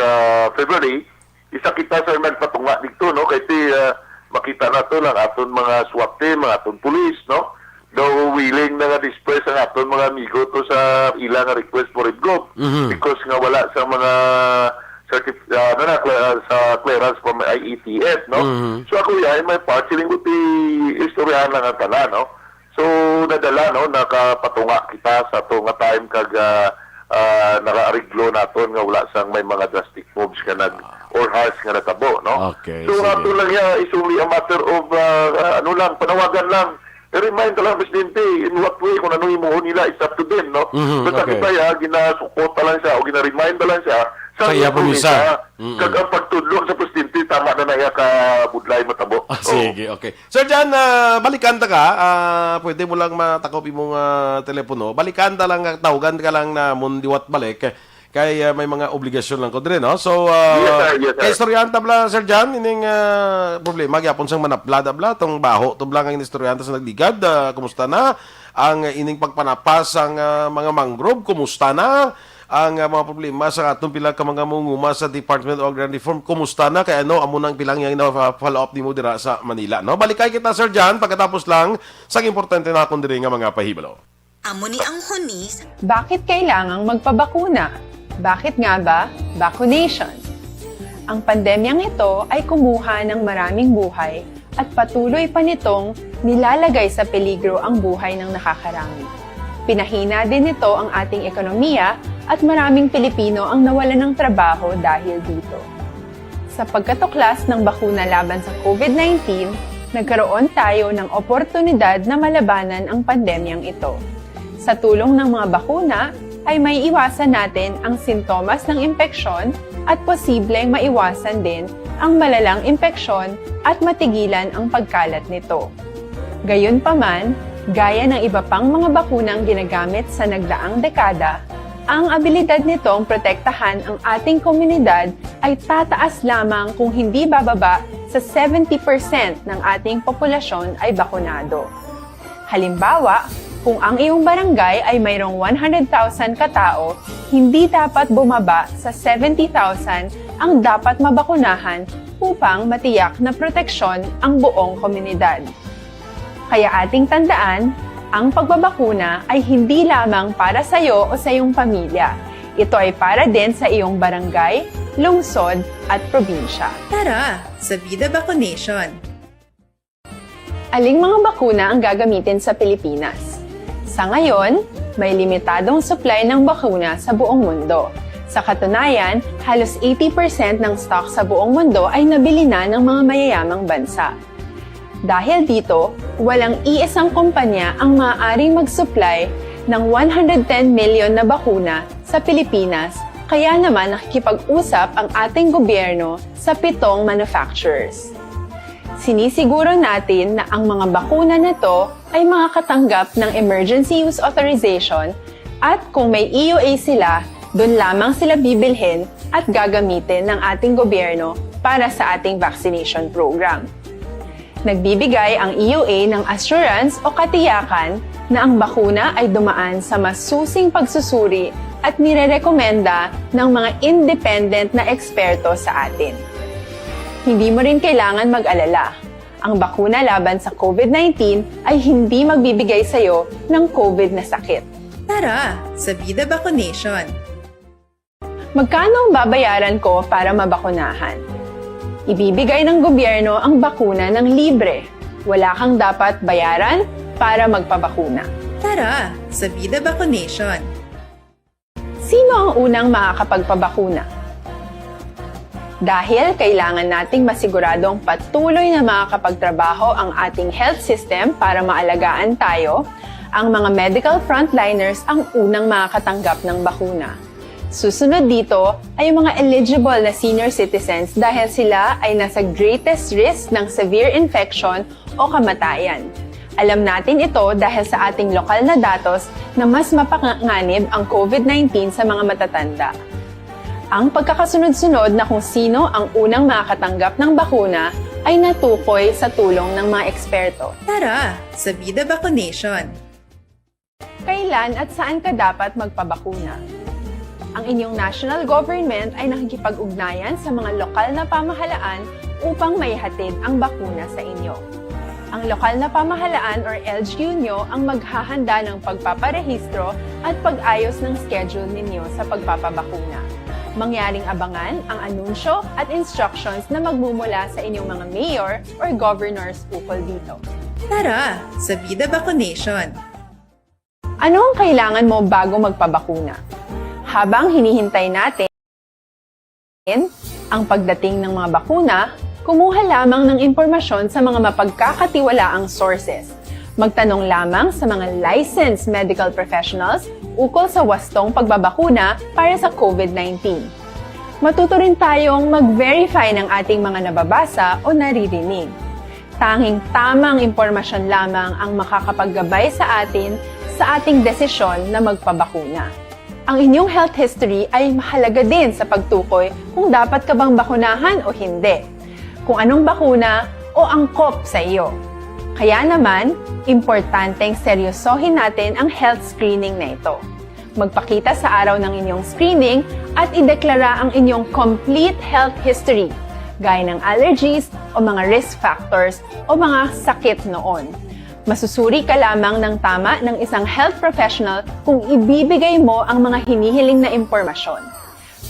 February, isa kita sa nagpatunga dito, no? Kaya makita na to lang aton mga SWAT team, mga aton police, no? Daw willing na nga disperse ang aton mga amigo to sa ilang request for RevGov because nga wala sa mga sa clearance from IETF, no? So ako in my part, siling ko istoryahan lang ang tala, no? So nadala, no, nakapatunga kita sa to nga time kag naka-ariglo naton nga wala sang may mga drastic moves ka or harsh nga natabo, no? Okay, so ato lang is only a matter of panawagan lang. I-remind ka lang, Presidente, in what way, kung ano imuhon nila, it's up to them, no? Basta kita ginasukot lang siya o gina-remind lang siya sa iya pumisa. Kag ang pagtudlo sa Presidente, tama na iya ka budlay matabo. Sige, okay. Sir Jan, balikan ta ka. Pwede mo lang matakop imong telepono. Balikan ta lang, tawagan ka lang na mundiwat balik. Kay may mga obligasyon lang ko din, no? So, yes, sir. Kay istoryanta bla, Sir Jan, ining problema, gyapon sang manaplada bla, tong baho, to bla ang istoryanta sa nagligad, kumusta na? Ang ining pagpanapas ang mga mangrove, kumusta na? Ang mga problema sa atong pila ka mga munguma sa Department of Agrarian Reform, kumusta na? Kaya ano, amo nang pilang yang follow up ni mo dira sa Manila, no? Balikay kita, Sir Jan, pagkatapos lang, sa importante na akong diri nga mga pahibalo. Amo ni ang hunis, Bakit kailangang magpabakuna? Bakit nga ba vaccination? Ang pandemyang ito ay kumuha ng maraming buhay at patuloy pa nitong nilalagay sa peligro ang buhay ng nakakarami. Pinahina din nito ang ating ekonomiya at maraming Pilipino ang nawalan ng trabaho dahil dito. Sa pagkatuklas ng bakuna laban sa COVID-19, nagkaroon tayo ng oportunidad na malabanan ang pandemyang ito. Sa tulong ng mga bakuna, ay may iwasan natin ang sintomas ng impeksyon at posibleng maiwasan din ang malalang impeksyon at matigilan ang pagkalat nito. Gayunpaman, gaya ng iba pang mga bakunang ginagamit sa nagdaang dekada, ang abilidad nitong protektahan ang ating komunidad ay tataas lamang kung hindi bababa sa 70% ng ating populasyon ay bakunado. Halimbawa, kung ang iyong barangay ay mayroong 100,000 katao, hindi dapat bumaba sa 70,000 ang dapat mabakunahan upang matiyak na proteksyon ang buong komunidad. Kaya ating tandaan, ang pagbabakuna ay hindi lamang para sa iyo o sa iyong pamilya. Ito ay para din sa iyong barangay, lungsod at probinsya. tara sa Vida Vaccination. Aling mga bakuna ang gagamitin sa Pilipinas? Sa ngayon, may limitadong supply ng bakuna sa buong mundo. Sa katunayan, halos 80% ng stock sa buong mundo ay nabili na ng mga mayayamang bansa. Dahil dito, walang iisang kumpanya ang maaaring mag-supply ng 110 million na bakuna sa Pilipinas, kaya naman nakikipag-usap ang ating gobyerno sa 7 manufacturers. Sinisiguro natin na ang mga bakuna na to ay makakatanggap ng Emergency Use Authorization at kung may EUA sila, doon lamang sila bibilhin at gagamitin ng ating gobyerno para sa ating vaccination program. Nagbibigay ang EUA ng assurance o katiyakan na ang bakuna ay dumaan sa masusing pagsusuri at nirerekomenda ng mga independent na eksperto sa atin. Hindi mo rin kailangan mag-alala. Ang bakuna laban sa COVID-19 ay hindi magbibigay sa iyo ng COVID na sakit. Tara sa Vida Vaccination. Magkano ang babayaran ko para mabakunahan? Ibibigay ng gobyerno ang bakuna ng libre. Wala kang dapat bayaran para magpabakuna. Tara sa Vida Vaccination. Sino ang unang makakapagpabakuna? Dahil kailangan nating masiguradong patuloy na makakapagtrabaho ang ating health system para maalagaan tayo, ang mga medical frontliners ang unang makakatanggap ng bakuna. Susunod dito ay yung mga eligible na senior citizens dahil sila ay nasa greatest risk ng severe infection o kamatayan. Alam natin ito dahil sa ating lokal na datos na mas mapanganib ang COVID-19 sa mga matatanda. Ang pagkakasunod-sunod na kung sino ang unang makakatanggap ng bakuna ay natukoy sa tulong ng mga eksperto. Tara sa Vida Vaccination. Kailan at saan ka dapat magpabakuna? Ang inyong national government ay nakikipag-ugnayan sa mga lokal na pamahalaan upang maihatid ang bakuna sa inyo. Ang lokal na pamahalaan or LGU nyo ang maghahanda ng pagpaparehistro at pag-ayos ng schedule ninyo sa pagpapabakuna. Mangyaring abangan ang anunsyo at instructions na magmumula sa inyong mga mayor or governors ukol dito. Tara sa Vida Vaccination. Ano ang kailangan mo bago magpabakuna? Habang hinihintay natin ang pagdating ng mga bakuna, kumuha lamang ng impormasyon sa mga mapagkakatiwalaang sources. Magtanong lamang sa mga licensed medical professionals ukol sa wastong pagbabakuna para sa COVID-19. Matuto rin tayong mag-verify ng ating mga nababasa o naririnig. Tanging tamang impormasyon lamang ang makakapaggabay sa atin sa ating desisyon na magpabakuna. Ang inyong health history ay mahalaga din sa pagtukoy kung dapat ka bang bakunahan o hindi, kung anong bakuna o angkop sa iyo. Kaya naman, importanteng seryosohin natin ang health screening na ito. Magpakita sa araw ng inyong screening at ideklara ang inyong complete health history, gaya ng allergies o mga risk factors o mga sakit noon. Masusuri ka lamang ng tama ng isang health professional kung ibibigay mo ang mga hinihiling na impormasyon.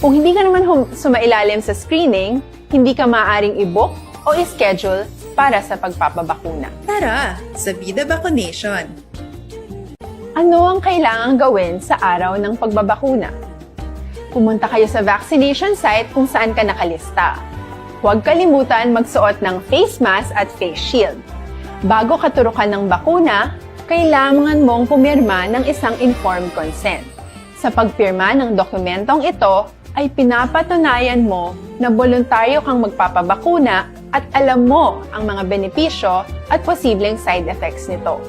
Kung hindi ka naman sumailalim sa screening, hindi ka maaaring i-book o i-schedule para sa pagpapabakuna. Tara sa Vida Vaccination. Ano ang kailangang gawin sa araw ng pagbabakuna? Pumunta kayo sa vaccination site kung saan ka nakalista. Huwag kalimutan magsuot ng face mask at face shield. Bago katurukan ng bakuna, kailangan mong pumirma ng isang informed consent. Sa pagpirma ng dokumentong ito, ay pinapatunayan mo na voluntaryo kang magpapabakuna at alam mo ang mga benepisyo at posibleng side effects nito.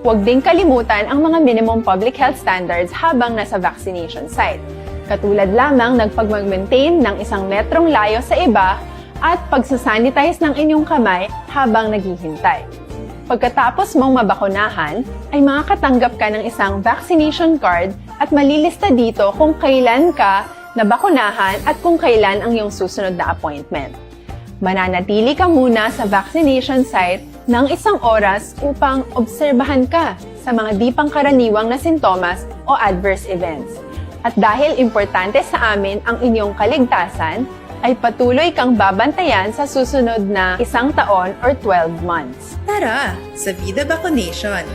Huwag ding kalimutan ang mga minimum public health standards habang nasa vaccination site. Katulad lamang nagpag-maintain ng 1 metrong layo sa iba at pagsasanitize ng inyong kamay habang naghihintay. Pagkatapos mong mabakunahan, ay makakatanggap ka ng isang vaccination card at malilista dito kung kailan ka nabakunahan at kung kailan ang iyong susunod na appointment. Mananatili ka muna sa vaccination site ng 1 oras upang obserbahan ka sa mga di pangkaraniwang na sintomas o adverse events. At dahil importante sa amin ang inyong kaligtasan, ay patuloy kang babantayan sa susunod na 1 taon or 12 months. Tara sa Vida Vaccination.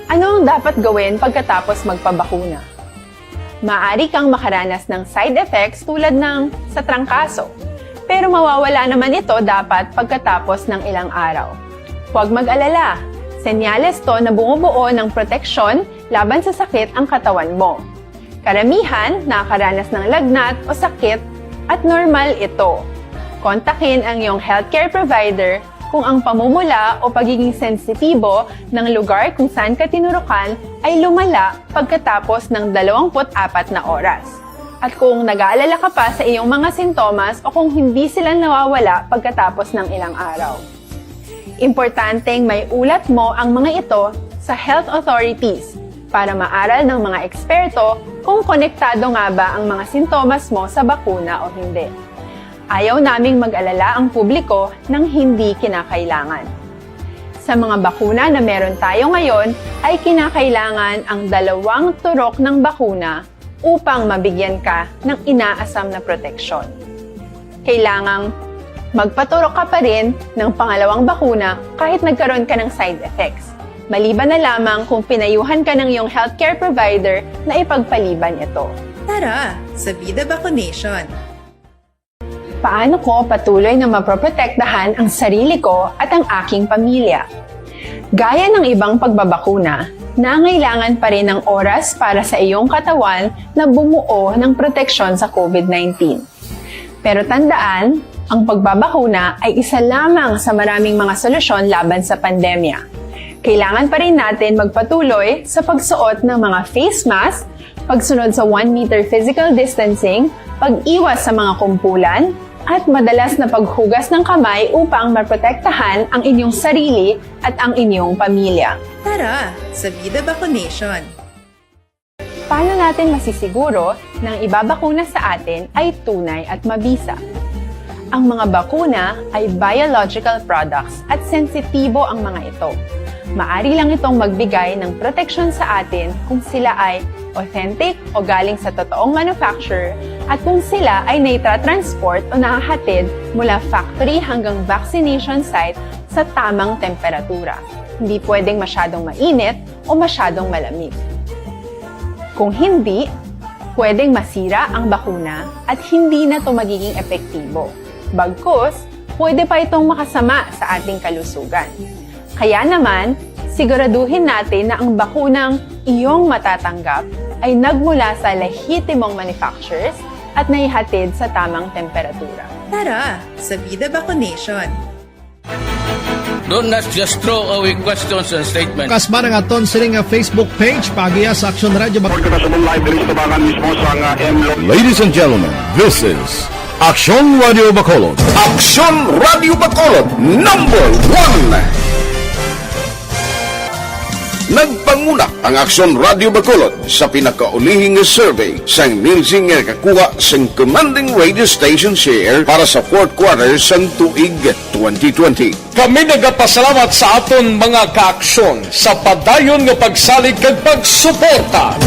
Ano ang dapat gawin pagkatapos magpabakuna? Maaari kang makaranas ng side effects tulad ng sa trangkaso, pero mawawala naman ito dapat pagkatapos ng ilang araw. Huwag mag-alala, senyales to na bumubuo ng proteksyon laban sa sakit ang katawan mo. Karamihan nakakaranas ng lagnat o sakit at normal ito. Kontakin ang iyong healthcare provider kung ang pamumula o pagiging sensitibo ng lugar kung saan ka tinurukan ay lumala pagkatapos ng 24 na oras. At kung nag-aalala ka pa sa iyong mga sintomas o kung hindi sila nawawala pagkatapos ng ilang araw. Importanteng may ulat mo ang mga ito sa health authorities para maaral ng mga eksperto kung konektado nga ba ang mga sintomas mo sa bakuna o hindi. Ayaw naming mag-alala ang publiko ng hindi kinakailangan. Sa mga bakuna na meron tayo ngayon, ay kinakailangan ang 2 turok ng bakuna upang mabigyan ka ng inaasam na proteksyon. Kailangang magpaturok ka pa rin ng pangalawang bakuna kahit nagkaroon ka ng side effects. Maliban na lamang kung pinayuhan ka ng iyong healthcare provider na ipagpaliban ito. Tara sa Vida Vaccination. Paano ko patuloy na maproprotektahan ang sarili ko at ang aking pamilya? Gaya ng ibang pagbabakuna, nangailangan pa rin ng oras para sa iyong katawan na bumuo ng proteksyon sa COVID-19. Pero tandaan, ang pagbabakuna ay isa lamang sa maraming mga solusyon laban sa pandemya. Kailangan pa rin natin magpatuloy sa pagsuot ng mga face mask, pagsunod sa 1 meter physical distancing, pag-iwas sa mga kumpulan, at madalas na paghugas ng kamay upang maprotektahan ang inyong sarili at ang inyong pamilya. Tara sa Vida Vaccination. Paano natin masisiguro na ang ibabakuna sa atin ay tunay at mabisa? Ang mga bakuna ay biological products at sensitibo ang mga ito. Maari lang itong magbigay ng proteksyon sa atin kung sila ay authentic o galing sa totoong manufacturer at kung sila ay naitra-transport o nahahatid mula factory hanggang vaccination site sa tamang temperatura. Hindi pwedeng masyadong mainit o masyadong malamig. Kung hindi, pwedeng masira ang bakuna at hindi na ito magiging epektibo. Bagkus, pwede pa itong makasama sa ating kalusugan. Kaya naman, siguraduhin natin na ang bakunang iyong matatanggap ay nagmula sa lehitimong manufacturers at naihatid sa tamang temperatura. Tara sa Vida Vaccination. Do not just throw away questions and statements. Kasma ng aton sining nga Facebook page pagiya sa Action Radio. Ladies and gentlemen, this is Action Radio Bacolod. Action Radio Bacolod, #1. Nagpanguna ang Aksyon Radio Bacolod sa pinakaulihing survey sa Nielsen nga kakuha sa commanding radio station share para sa fourth quarter sa tuig 2020. Kami nagapasalamat sa aton mga kaaksyon sa padayon nga pagsalig kag pagsuporta.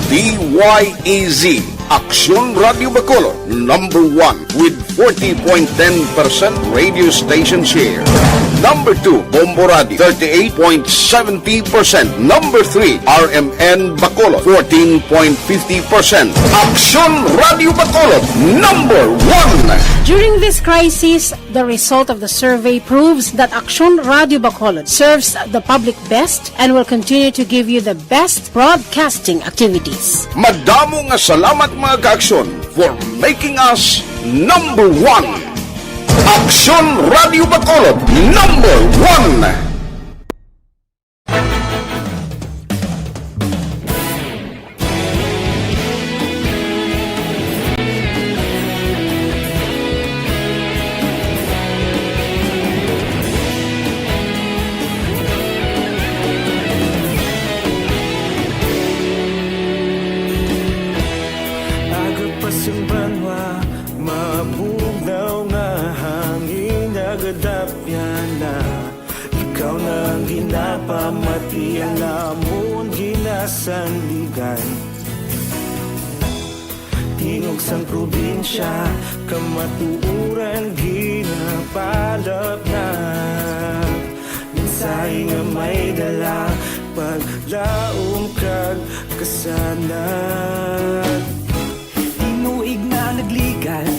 DYEZ Aksyon Radio Bacolod, number 1 with 40.10% radio station share. Number 2, Bombo Radio, 38.70%. Number 3, RMN Bacolod, 14.50%. Aksyon Radio Bacolod, number 1. During this crisis, the result of the survey proves that Aksyon Radio Bacolod serves the public best and will continue to give you the best broadcasting activities. Madamo nga salamat mga kaaksyon for making us number 1. Aksyon Radio Bacolod, number 1. Agapasumbanwa, mabugnaw nga hangin agadapyan na. Ikaw na ang ginapamati ang amon ginasandigan. Tingog sang probinsya, kamatuuran ginapalap na. Minsay nga may dala, paglaom kag kasanat. Tinuig na nagligan,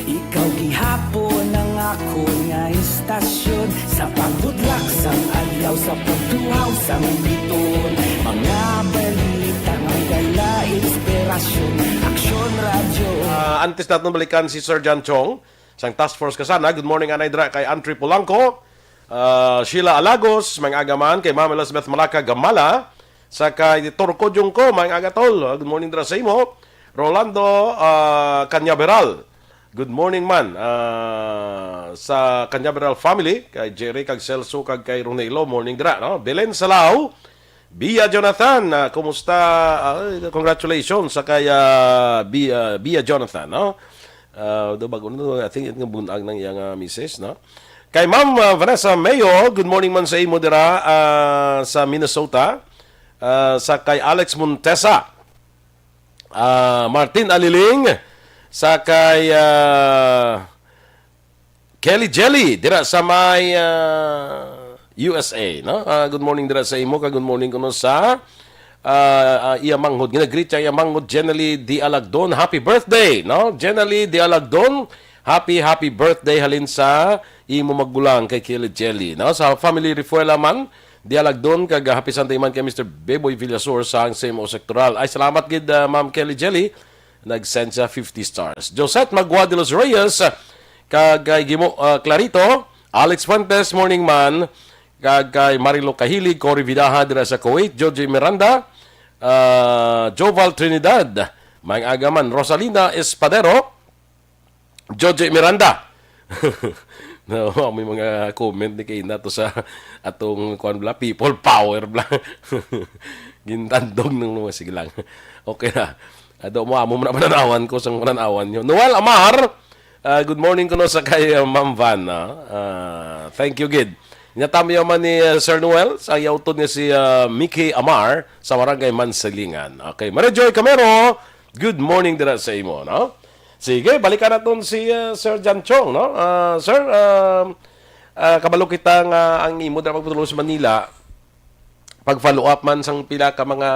ikaw gihapon ang ako nga istasyon. Sa pagbudlak sang adlaw, sa pagtuhaw sang biton. Mga balita may dala inspirasyon. Aksyon Radio. Antes natin balikan si Sir John Chong, sang Task Force Kasana. Good morning, Anay Dra, kay Antri Polanco. Sheila Alagos, mga agaman, kay Ma'am Elizabeth Malaka Gamala, sa kay Torco Jungko, mga agatol. Good morning dra sa imo. Rolando Canyaveral, good morning man. Sa Canyaveral family, kay Jerry, kag Celso, kag kay Ronelo, morning dra. No? Belen Salao, Bia Jonathan, kumusta? Congratulations sa kay Bia Jonathan. No? I think yung bunag ng iyang misis. No? Kay Ma'am Vanessa Mayo, good morning man sa imo dira sa Minnesota. Sa kay Alex Montesa, Martin Aliling, sa kay Kelly Jelly dira sa may USA, no? Good morning dira sa imo, kag good morning kuno sa Iyamanghod. Gina-greet siya Iyamanghod, Jenny Di Alagdon, happy birthday, no? Jenny Di Alagdon, happy birthday halin sa imo magbulang kay Kelly Jelly, no? Sa family Refuela man dialag doon kag happy Sunday man kay Mr. Beboy Villasor sa same sectoral. Ay salamat gid Ma'am Kelly Jelly, nag-send sa 50 stars. Josette Magua de los Reyes, kag Gimo Clarito, Alex Fuentes, morning man, kag kay Marilo Kahilig, Cory Vidaha dira sa Kuwait, Jojo Miranda, Joval Trinidad, mga agaman, Rosalina Espadero, Jojo Miranda. No, may mga comment ni kay nato sa atong kuan bla people power bla. Gintandog nung mga sige lang. Okay na. Ado mo amo na mananawan ko sang mananawan nyo. Noel Amar, good morning kuno sa kay Ma'am Van. Thank you gid. Inatami man ni Sir Noel sa yautod niya si Mickey Amar sa Barangay Mansalingan. Okay, Marijoy Camero, good morning dira sa imo, no? Sige, balikan natin si Sir John Chong, no? Sir, kabalo kita nga ang imo na pagpatuloy sa Manila, pag-follow up man sang pila ka mga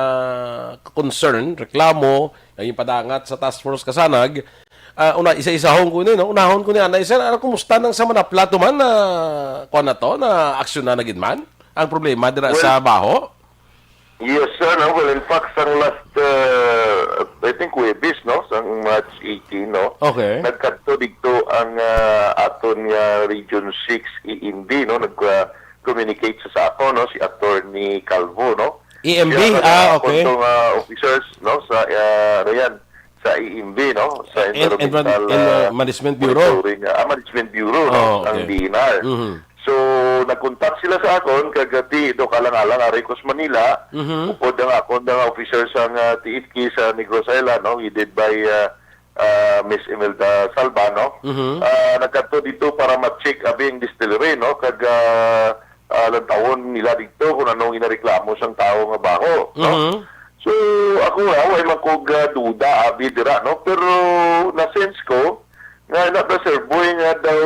concern, reklamo, yung padangat sa Task Force Kasanag, isa-isahon ko ni, no? Unahon ko ni Anay, sir, kumusta nang sa manaplato man na kuan na to, na aksyon na nagid man? Ang problema dira sa baho? Yes, sir. No? Well, in fact, sa last, I think Webis, no? Sa March 18, no? Okay. Nagkadto dito ang aton Region 6 EMB, no? Nag-communicate sa ako, no? Si Attorney Calvo, no? EMB? Okay. Kontong officers, no? Sa, sa EMB, no? Sa Environmental Management Bureau? Management Bureau, no? Ang DNR. So, nagkontak sila sa akon, kagati do kalang-alang Aricos, Manila. Upod ang akon ng officer sa TIFK sa Negros Island, no? Headed by Miss Imelda Salva, no? Nagkanto dito para ma-check abing distillery, no? Lantaon nila dito kung anong inareklamo sang tao nga baho, no? So, ako way makog duda abi dira, no? Pero na-sense ko nga na Sir Boy nga daw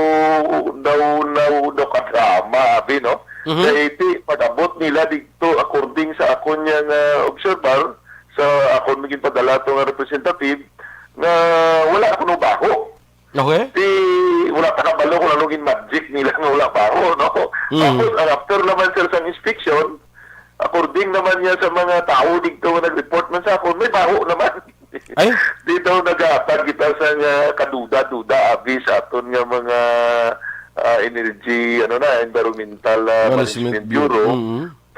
kadrama abi, no? Kaya iti padabot nila dito according sa akon yang observer sa akon maging padala to nga representative na wala ako no baho. Okay. Wala pa kabalo kung anong magic nila nga wala baho, no? Tapos after naman sir sa inspection, according naman niya sa mga tao dito nga nag-report man sa akon, may baho naman. Ay? Di daw nag-aatag kita sa kaduda-duda abi sa aton nga mga energy, environmental management bureau.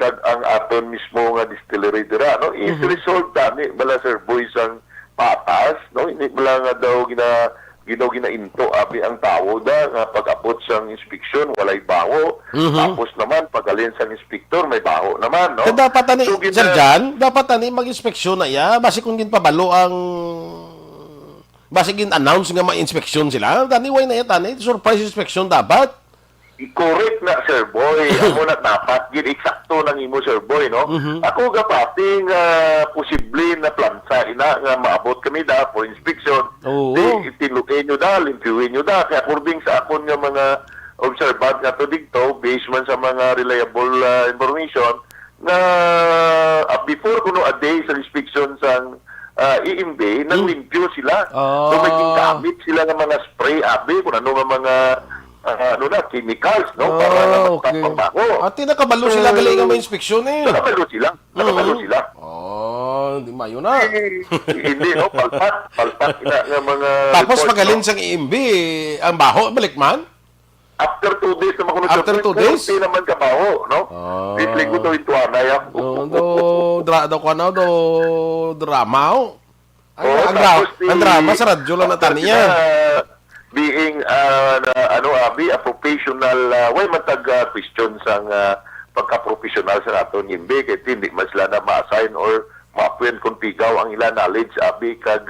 Kag ang aton mismo nga distillery dira, no? Is result dami bala Sir Boy sang patas, no? Hindi bala nga daw ginainto abi ang tao da nga pag-abot sang inspeksyon walay baho. Tapos naman pag-alin sang inspektor may baho naman, no? Dapat ani, So, Sir Jan, dapat ani mag-inspeksyon na ya, basi kung ginpabalo ang basi gin-announce nga ma-inspeksyon sila. Tani way na yan, tani surprise inspection dapat. Correct na, Sir Boy. Ako na dapat, eksakto ng imo, Sir Boy, no? Ako kapating posible na plansa ina nga maabot kami da for inspection. Tinukin nyo da, limpiwin nyo da. Kaya according sa akon nga mga observant nga to dito, based man sa mga reliable information, na before kuno a day sa inspection sang EMB, nang limpyo sila. So may gingamit sila ng mga spray abi, kung ano nga mga chemicals, no? Para okay. magpapabaho. At nakabalo sila galing nga may inspeksyon eh. Nakabalo sila. Hindi mayo na. Hindi, no? Palpat nga mga Tapos report, magalin no? sang IMB, ang baho, balik man? After 2 days naman kuno After 2 days? Hindi naman kabaho, no? Bislig ko to ito anay. Drama. Ang drama sa radyo lang na taniya. Being a professional way matag question sang pagka-professional sa aton imbe kay hindi man sila na ma-assign or ma-appoint kung tigaw ang ilang knowledge abi kag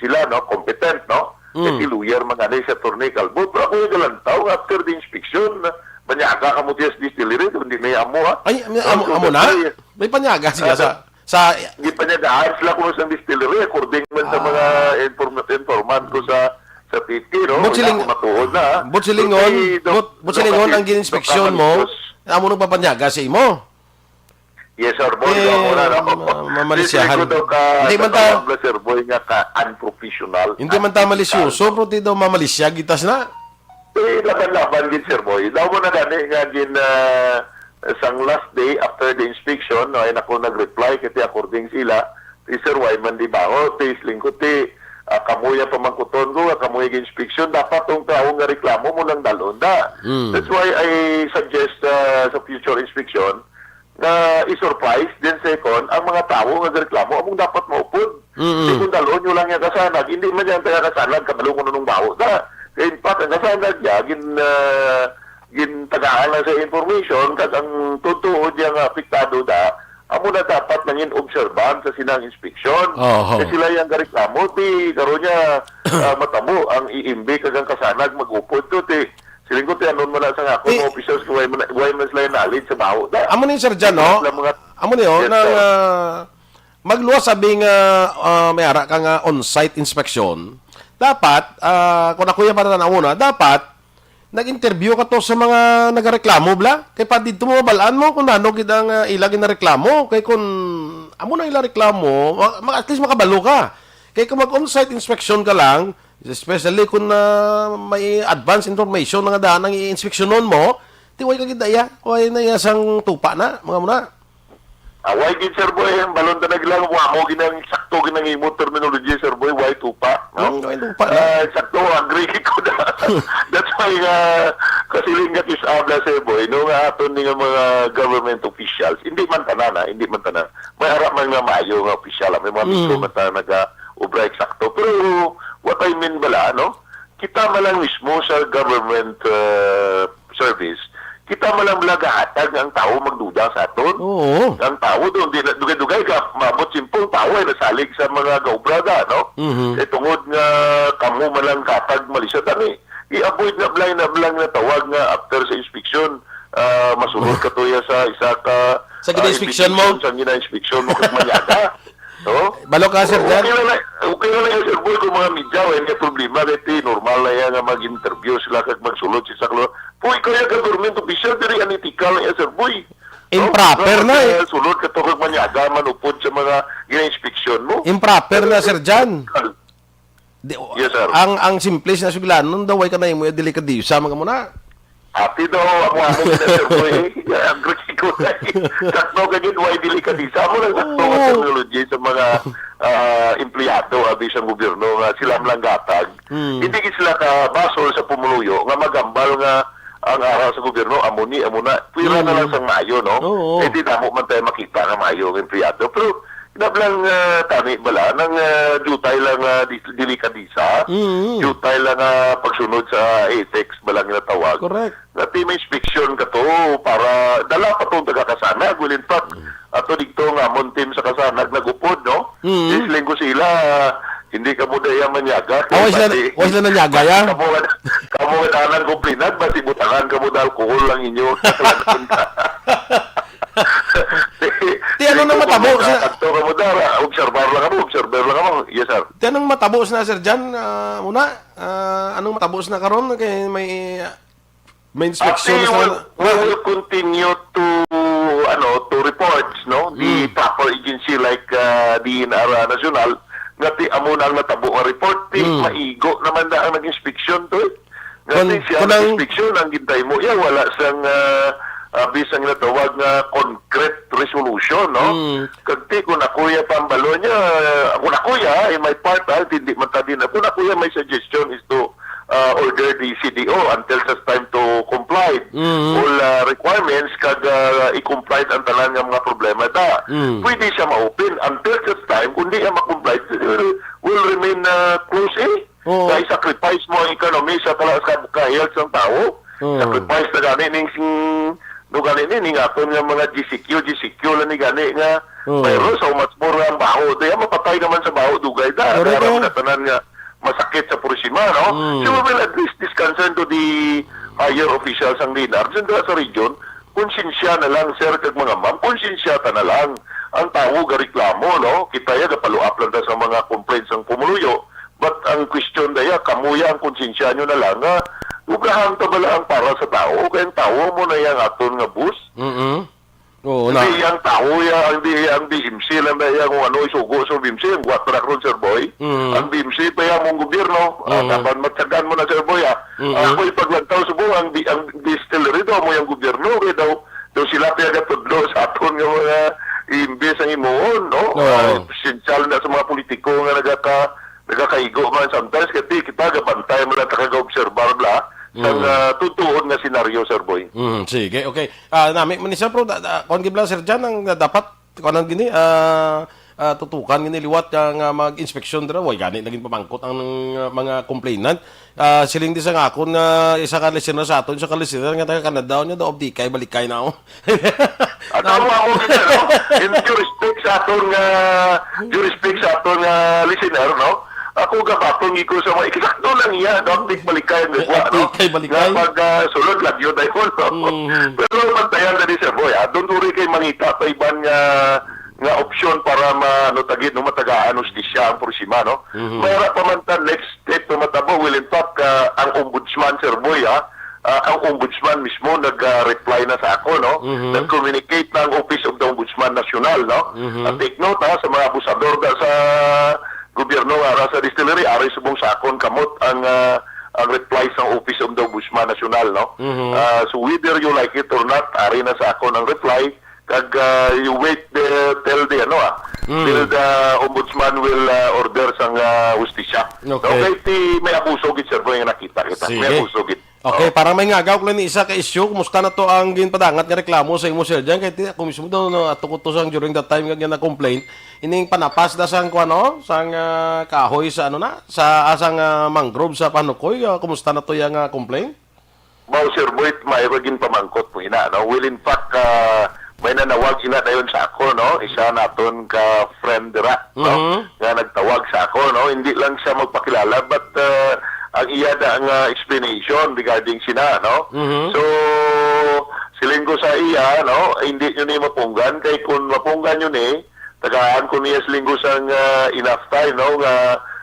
sila, no, competent, no? Kasi lawyer mga sa attorney kalbo, pero ako yung galantaw after the inspection panyaga ka mo tiyas distillery hindi may amo, ha? Ay, amo na? May panyaga sila sa hindi panyagaan sila kung sa distillery according man sa mga informant ko sa PT, no? Butsilingon ang gininspeksyon mo, amo nung papanyaga sa imo. Yes, Sir Boy. Mamalisyahan. Hindi man ta Sir Boy nga ka unprofessional. Hindi man ta malisyoso, pero di daw mamalisya gitas na. Laban-laban din, Sir Boy. Daw mo na gani nga gin sang last day after the inspection, no, ay ako nag-reply kiti according sila, Sir Wyman di baho, isling ko kamuya pamangkuton ko, kamuya inspection, dapat tong tao nga reklamo mo lang dalon da. That's why I suggest sa future inspection na i-surprise din second ang mga tao nga reklamo among dapat maupod. Kung dalon nyo lang yung kasanag, hindi man yan tayo kasanag, kabalo ko nung baho da. In fact, ang kasanag niya, tagaan lang sa information, kag ang totoo niya nga apektado da, amo na dapat nangin obserban sa sinang inspeksyon. Kasi sila yung reklamo, karon niya matamo ang IMB kagang kasanag mag-upod to, siling ko anon mo na sa nga kung officers ko, why man sila yung knowledge sa baho. Amo ni Sir Jan, no? Amo ni, nang magluwas sabing may ara ka nga on-site inspection, dapat, kung nakuya pa na una, dapat, nag-interview ka to sa mga nagareklamo bla kay pa dito mo balaan mo kung ano gid ang ilagi na reklamo kay kung amo na ila reklamo at least makabalo ka kay kung mag on-site inspection ka lang especially kung may advance information nga daan ang i-inspeksyonon mo tiway ka gid daya way na yasang tupa na mga muna. Why gid Sir Boy ang balon ta naglang mo ginang sakto ginang imo terminology Sir Boy why tupa, no? Sakto agree ko na. That's why kasiling nga is abla Sir Boy no nga aton nga mga government officials hindi man tanan may ara man nga maayo nga official may mga mismo man ta naga-obra eksakto pero what I mean bala no kita man lang mismo sa government service, kita malang lagahatag ang tao magduda sa aton. Oo. Ang tao doon, dugay-dugay ka, mabot simpong tao ay nasalig sa mga gaubrada, no? Kaya tungod nga kamo malang katag malisod ani. I-avoid na blang na tawag nga after sa inspection, masunod ka tuya sa isa ka Sa gina-inspection mo? Sa gina-inspection mo kag manyaga. No? Balo ka, Sir Jan? Okay na lang yung Sir Boy kung mga media, wala nga problema, kaya normal na yan nga mag-interview sila kag magsulod si Saklo. Puy, kaya ka government official, diri unethical na yan, Sir Boy. Improper na eh. Sulod ka to kag manyaga, manupod sa mga gina-inspection mo. Improper na, Sir Jan. Yes, sir. Ang simples na suglan, nung daway ka na yung delikadisa, mga muna. Ati daw, ako na Sir Boy. Agree ko na. Sakto ka yun, why delikadisa mo lang sakto ang technology sa mga empleyado abi sa gobyerno nga sila lang gatag. Hindi sila ka basol sa pumuluyo nga magambal nga ang araw sa gobyerno amuna pira na lang sa mayo, no? Di damo man tayo makita nga mayo ang empleyado, pero nablang tani bala nang jutay lang delikadisa, jutay lang pagsunod sa ethics bala nga tawag. Correct. Dati may inspection ka to para dala pa itong taga-kasanag. Well, in fact, ato dito nga muntim sa kasanag nagupod, no? Isling ko sila, hindi ka mo daya manyaga. Awas na nanyaga ya? Kamu kadanan kumplinat, basi butangan ka mo na alkohol lang inyo. Di ano nang matabo? Ato ka mo dara, observer lang kamo. Yes, sir. Di anong matabos na, Sir Jan? Anong matabos na karon kay may inspection Actually, we will continue to reports, no? The proper agency like DNR National ngati amo nang natabo nga report maigo naman na ang nag-inspection to. Ngati siya nag-inspection ang gintay mo wala sang bisang natawag nga concrete resolution, no? Kagti kung nakuya pambalo niya, kung nakuya in my part, hindi man tadi na kung nakuya may suggestion is to order the CDO until such time to comply all requirements kag i-comply ang tanan nga mga problema da. Pwede siya ma-open until such time kung di siya ma-comply will remain closed Kaya sacrifice mo ang economy sa health ng tao. Sacrifice na gani ning ning aton nga mga GCQ lang ni gani nga pero so much more ang baho. Daya mapatay naman sa baho dugay da. Kaya mo tanan nga masakit sa Purisima, no? So we will address this concern to the higher officials ang DNR sa region. Konsensya na lang, sir, kag mga ma'am, konsensya ta na lang. Ang tao gareklamo, no? Kita ya gapalo up lang ta sa mga complaints ang pumuluyo. But ang question daya, kamuya ang konsensya nyo na lang nga, ugahan ta bala ang para sa tao, kaya ang tao mo na yung aton nga bus. Oo, na. Hindi ang tao ang BMC lang na yung ano isugo sa BMC, ang guwatrak ron, Sir Boy. Ang BMC pa yung mong gobyerno, kapan matsagan mo na, Sir Boy, Ako ipaglantaw sa buong, ang distillery daw mo yung gobyerno, kaya daw sila pa yung tudlo sa aton nga mga imbes ang imuon, no? Esensyal na sa mga politiko nga nagakaigo man sometimes, kasi kita gabantay mo na kakaga-observar la, sa tutuon nga senaryo, Sir Boy. Sige, okay. Nami manisa pro kon gibla Sir Jan ang dapat kanan gini tutukan gini liwat yang mag-inspection dira way gani naging pamangkot ang mga complainant. Siling di sa ngakon nga isa ka listener sa aton sa listener nga taga Canada nya daw di kay balikay na ako. At ako kita, no? In due respect sa aton nga listener, no? Ako gapatong iko sa mga eksakto lang iya, doktik balikay ng gwa, no? Balikay. Nga sulod lang yun tayo, no? Pero mantayan na ni Sir Boy, doon uri kay mangita pa iban nga opsyon para tagid no matagaan justisya ang Purisima, no? Mayroon pa man ta next step na matabo, will in fact ang ombudsman, Sir Boy, ang ombudsman mismo nag-reply na sa ako, no? Nag-communicate ng Office of the Ombudsman National, no? At take note sa mga abusador sa gobyerno sa distillery, ari subong sakon kamot ang reply sa Office of the Ombudsman National, no? So whether you like it or not, ari na sakon ang reply, kag you wait till the till the Ombudsman will order sang justisya. Okay, may abuso gid, Sir Boy, nga nakita kita. May abuso gid. Okay, parang may ngagaw ko lang ni isa ka issue. Kumusta na to ang ginpadangat nga reklamo sa imo, Sir Jan? Kaya ako mismo daw, atukot to sang during that time nga na-complain. Ining panapas na sang sang kahoy sa sa asang mangrove sa Panukoy. Kumusta na to yung complaint? Mao Sir Boy, may maging pamangkot mo ina, no? Will in fact, may nanawag ina dayon sa ako, no? Isa naton ka friend dira, no? Nga nagtawag sa ako, no? Hindi lang siya magpakilala, but ang iya da ang explanation regarding sina, no? So, siling ko sa iya, no? Hindi nyo ni mapunggan, kay kung mapunggan nyo ni, tagaan ko niya siling ko sa enough time, no? Nga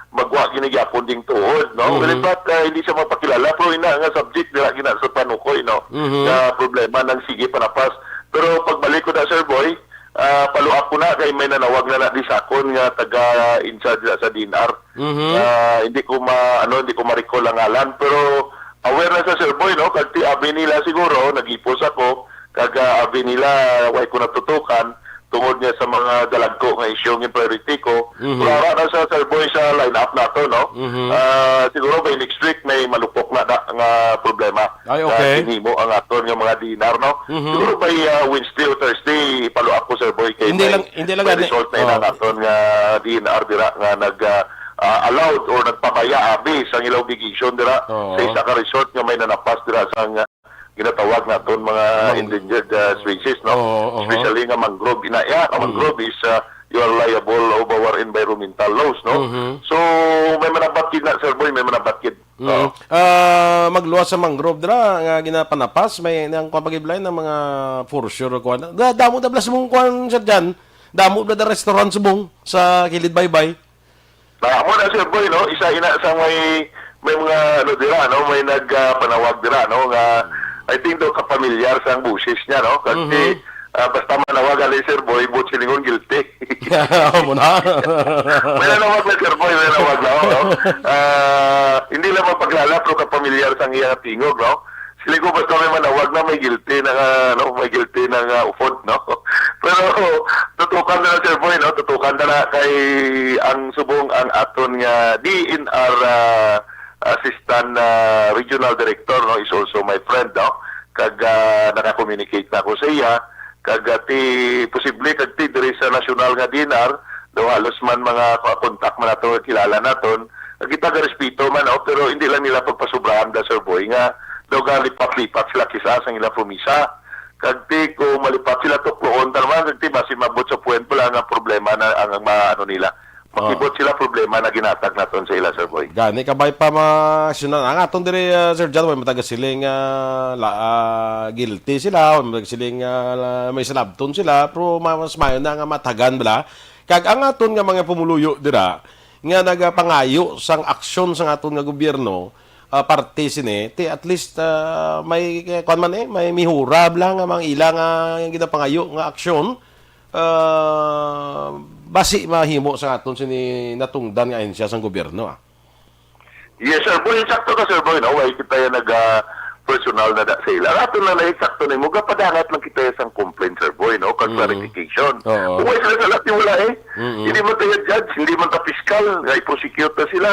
magwa ginigyapon ding tuhod, no? Well, in fact, hindi siya mapakilala, pero ina nga subject nila gina sa panukoy, no? Nga problema ng sige panapas. Pero pagbalik ko na, Sir Boy, paluak ko na kay may nanawag na di sakon nga taga-inside sa DNR. Hindi ko ma-recall ang ngalan, pero aware na sa Sir Boy, no? Kagti abi nila siguro, nag-ipos ako, kaga abi nila, way ko natutukan, tungod niya sa mga dalagko nga isyong yung priority ko. Wala na sa Sir Boy sa line-up na to, no? Siguro by next week may malupok na nga problema. Ay, okay. Hinimo ang aton nga mga dinar, no? Siguro by Wednesday o Thursday, palo ako, Sir Boy, kay Hindi lang may result na ina naton nga dinar dira nga allowed or nagpabaya abi sa ilaw bigation dira sa isa ka resort nga may nanapas dira sa ginatawag naton mga endangered species, no? Especially nga mangrove. Mangrove is you are liable of our environmental laws, no? So, may manabatkid na, Sir Boy, may manabatkid. Magluwas sa mangrove dra nga ginapanapas, may nang papagiblay ng mga for sure kuan. Damo da blas mong kuan sa diyan. Damo da restaurant subong sa Kilid Baybay. Mo na, Sir Boy, no? Isa ina sa may mga dira, no? May nagpanawag dira, no? Nga I think daw kapamilyar sa ang busis niya, no? Kasi basta manawag ali, Sir Boy, but silingon guilty. Muna. May nanawag na, Sir Boy, may nanawag na, no? Hindi lang mapaglala, pero kapamilyar sa ang iyang tingog, no? Siling ko basta may manawag na may guilty ng ufod, no? Pero tutukan na, Sir Boy, no? Tutukan na kay ang subong ang aton nga DNR Assistant Regional Director, no, is also my friend, no? Kag naka-communicate na ako sa iya, kag posible kag diri sa national nga dinar, daw halos man mga kontak man nato kilala naton, kita ga respeto man, no? Pero hindi lang nila pagpasubrahan da, Sir Boy, nga daw lipat-lipat sila kisa sa ilang promisa. Kag ko malipat sila to puon naman, kag basi mabot sa puwen pala ang problema na ang nila. Makibot sila problema na ginatag naton sa ila, Sir Boy. Gani kabay pa ma-aksyonan. Ang aton diri, Sir John, may mataga siling guilty sila, may mataga siling may salabton sila, pero mas mayon na nga matagan bala. Kag ang aton nga mga pumuluyo dira, nga nagapangayo sang aksyon sang aton nga gobyerno, parte sini, at least may kuan man may mihura bala nga mga ilang nga ginapangayo nga aksyon. Basi mahimo sa aton sini natungdan nga ahensya sang gobyerno. Yes, Sir Boy, sakto ka, Sir Boy, no? Way kita yung personal na da sa ila. Ato na sakto na mo gapadangat lang kita sang complaint, Sir Boy, no? Kag clarification. Kung may sila sa lahat wala hindi man tayo judge, hindi man ta fiscal, nga i-prosecute na sila.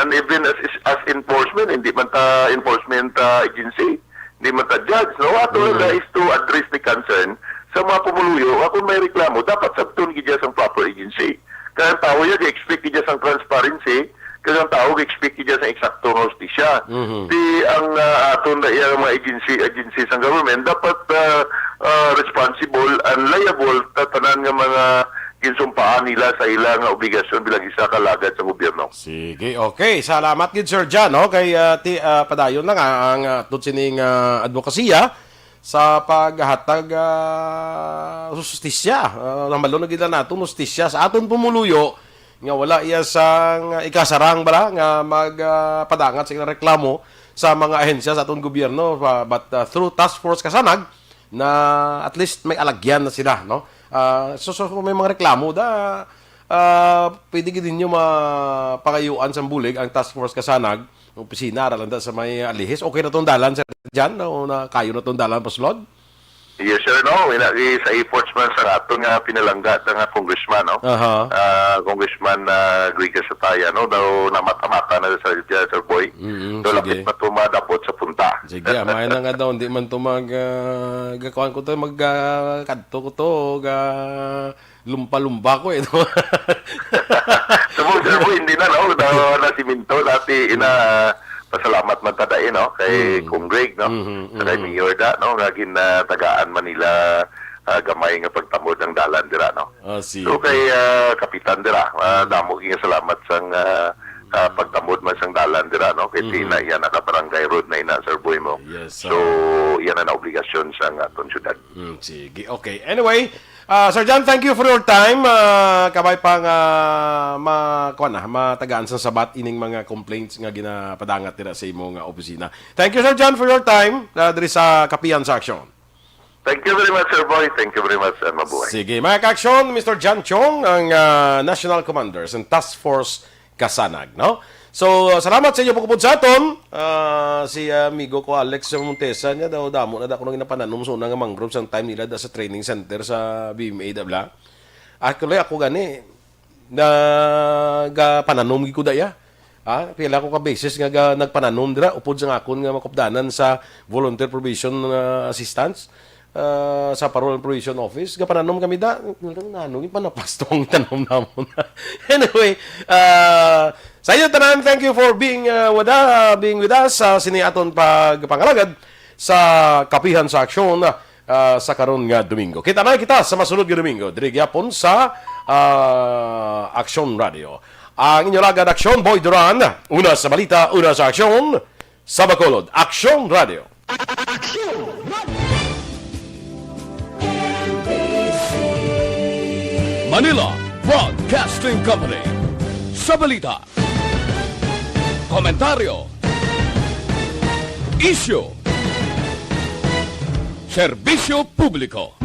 And even as enforcement, hindi man ta enforcement agency, hindi man ta judge, no? Ato na is to address the concern sa mga pumuluyo, kung may reklamo, dapat sabtun gidya sang proper agency. Kaya ang tao yan, expect gidya sang transparency, kaya ang tao expect gidya sang eksaktong hostisya. Di ang aton na yung mga agency sang government, dapat responsible and liable tatanan nga mga kinsumpaan nila sa ilang obligasyon bilang isa kalagad sa gobyerno. Sige, okay. Salamat gid, Sir John, no? Kay padayon lang ang aton sining advokasya sa paghatag justisya. Namalo na gid nato justisya sa aton pumuluyo nga wala iya sang ikasarang bala nga magpadangat sa ilang reklamo sa mga ahensya sa aton gobyerno, but through task force kasanag na at least may alagyan na sila, no? So kung may mga reklamo pwede gid ninyo mapangayuan sa bulig ang task force kasanag opisina lang sa may alihis. Okay na tong dalan, Sir Jan? Na kayo na tong dalan, Paslod? Yes, sir, no? Sa efforts man sa ato nga pinalangga ng congressman, no? Congressman Grigas Sataya, no? Daw namata-mata na sa Sir Boy. Daw lapit na tumadapot sa punta. Sige, amay na nga daw. Hindi man ito gakawan ko ito, magkadto ko ito, lumpa-lumpa ko, ito. Sir Boy, hindi na, no? Na siminto, dati pasalamat man taday no kay Kung Greg no sa kay Mayor da no nga tagaan Manila gamay nga pagtamod ng dalan dira no. So kay kapitan dira damo gyud salamat sang pagtamod man sang dalan dira no kay tina yan naka-barangay road na ina Sir Boy mo. Yes, so yan ang obligasyon sa aton syudad. Sige, okay. Anyway, Sir John, thank you for your time. Kabay pang matagaan sa sabat ining mga complaints nga ginapadangat dira sa imong opisina. Thank you, Sir John, for your time diri sa Kapihan sa Aksyon. Thank you very much, Sir Boy. Thank you very much, mabuhay. Sige, mga ka-aksyon, Mr. John Chong, ang National Commanders and Task Force Kasanag, no? So, salamat sa inyo pagkupod sa aton. Si amigo ko Alex Montesa niya daw damo na ako nang napananom so nga mangrove sa time nila sa training center sa BMA dabla. Actually ako gani pananom gi ko daya. Pila ko ka basis nga nagpananom dira upod sa akon nga makupdanan sa volunteer provision assistance sa Parole and Provision Office. Gapananom kami da. Ano yung panapastong tanom namon. Anyway, sa inyo tanan, thank you for being with us sa siniaton pagpangalagad sa Kapihan sa Aksyon sa karon nga Domingo. Kita na kita sa masunod nga Domingo. Diri gyapon sa Aksyon Radio. Ang inyo lagad Aksyon, Boy Duran. Una sa balita, una sa aksyon, sa Bacolod. Aksyon Radio. Manila Broadcasting Company. Sa balita, komentaryo, isyu, serbisyo publiko.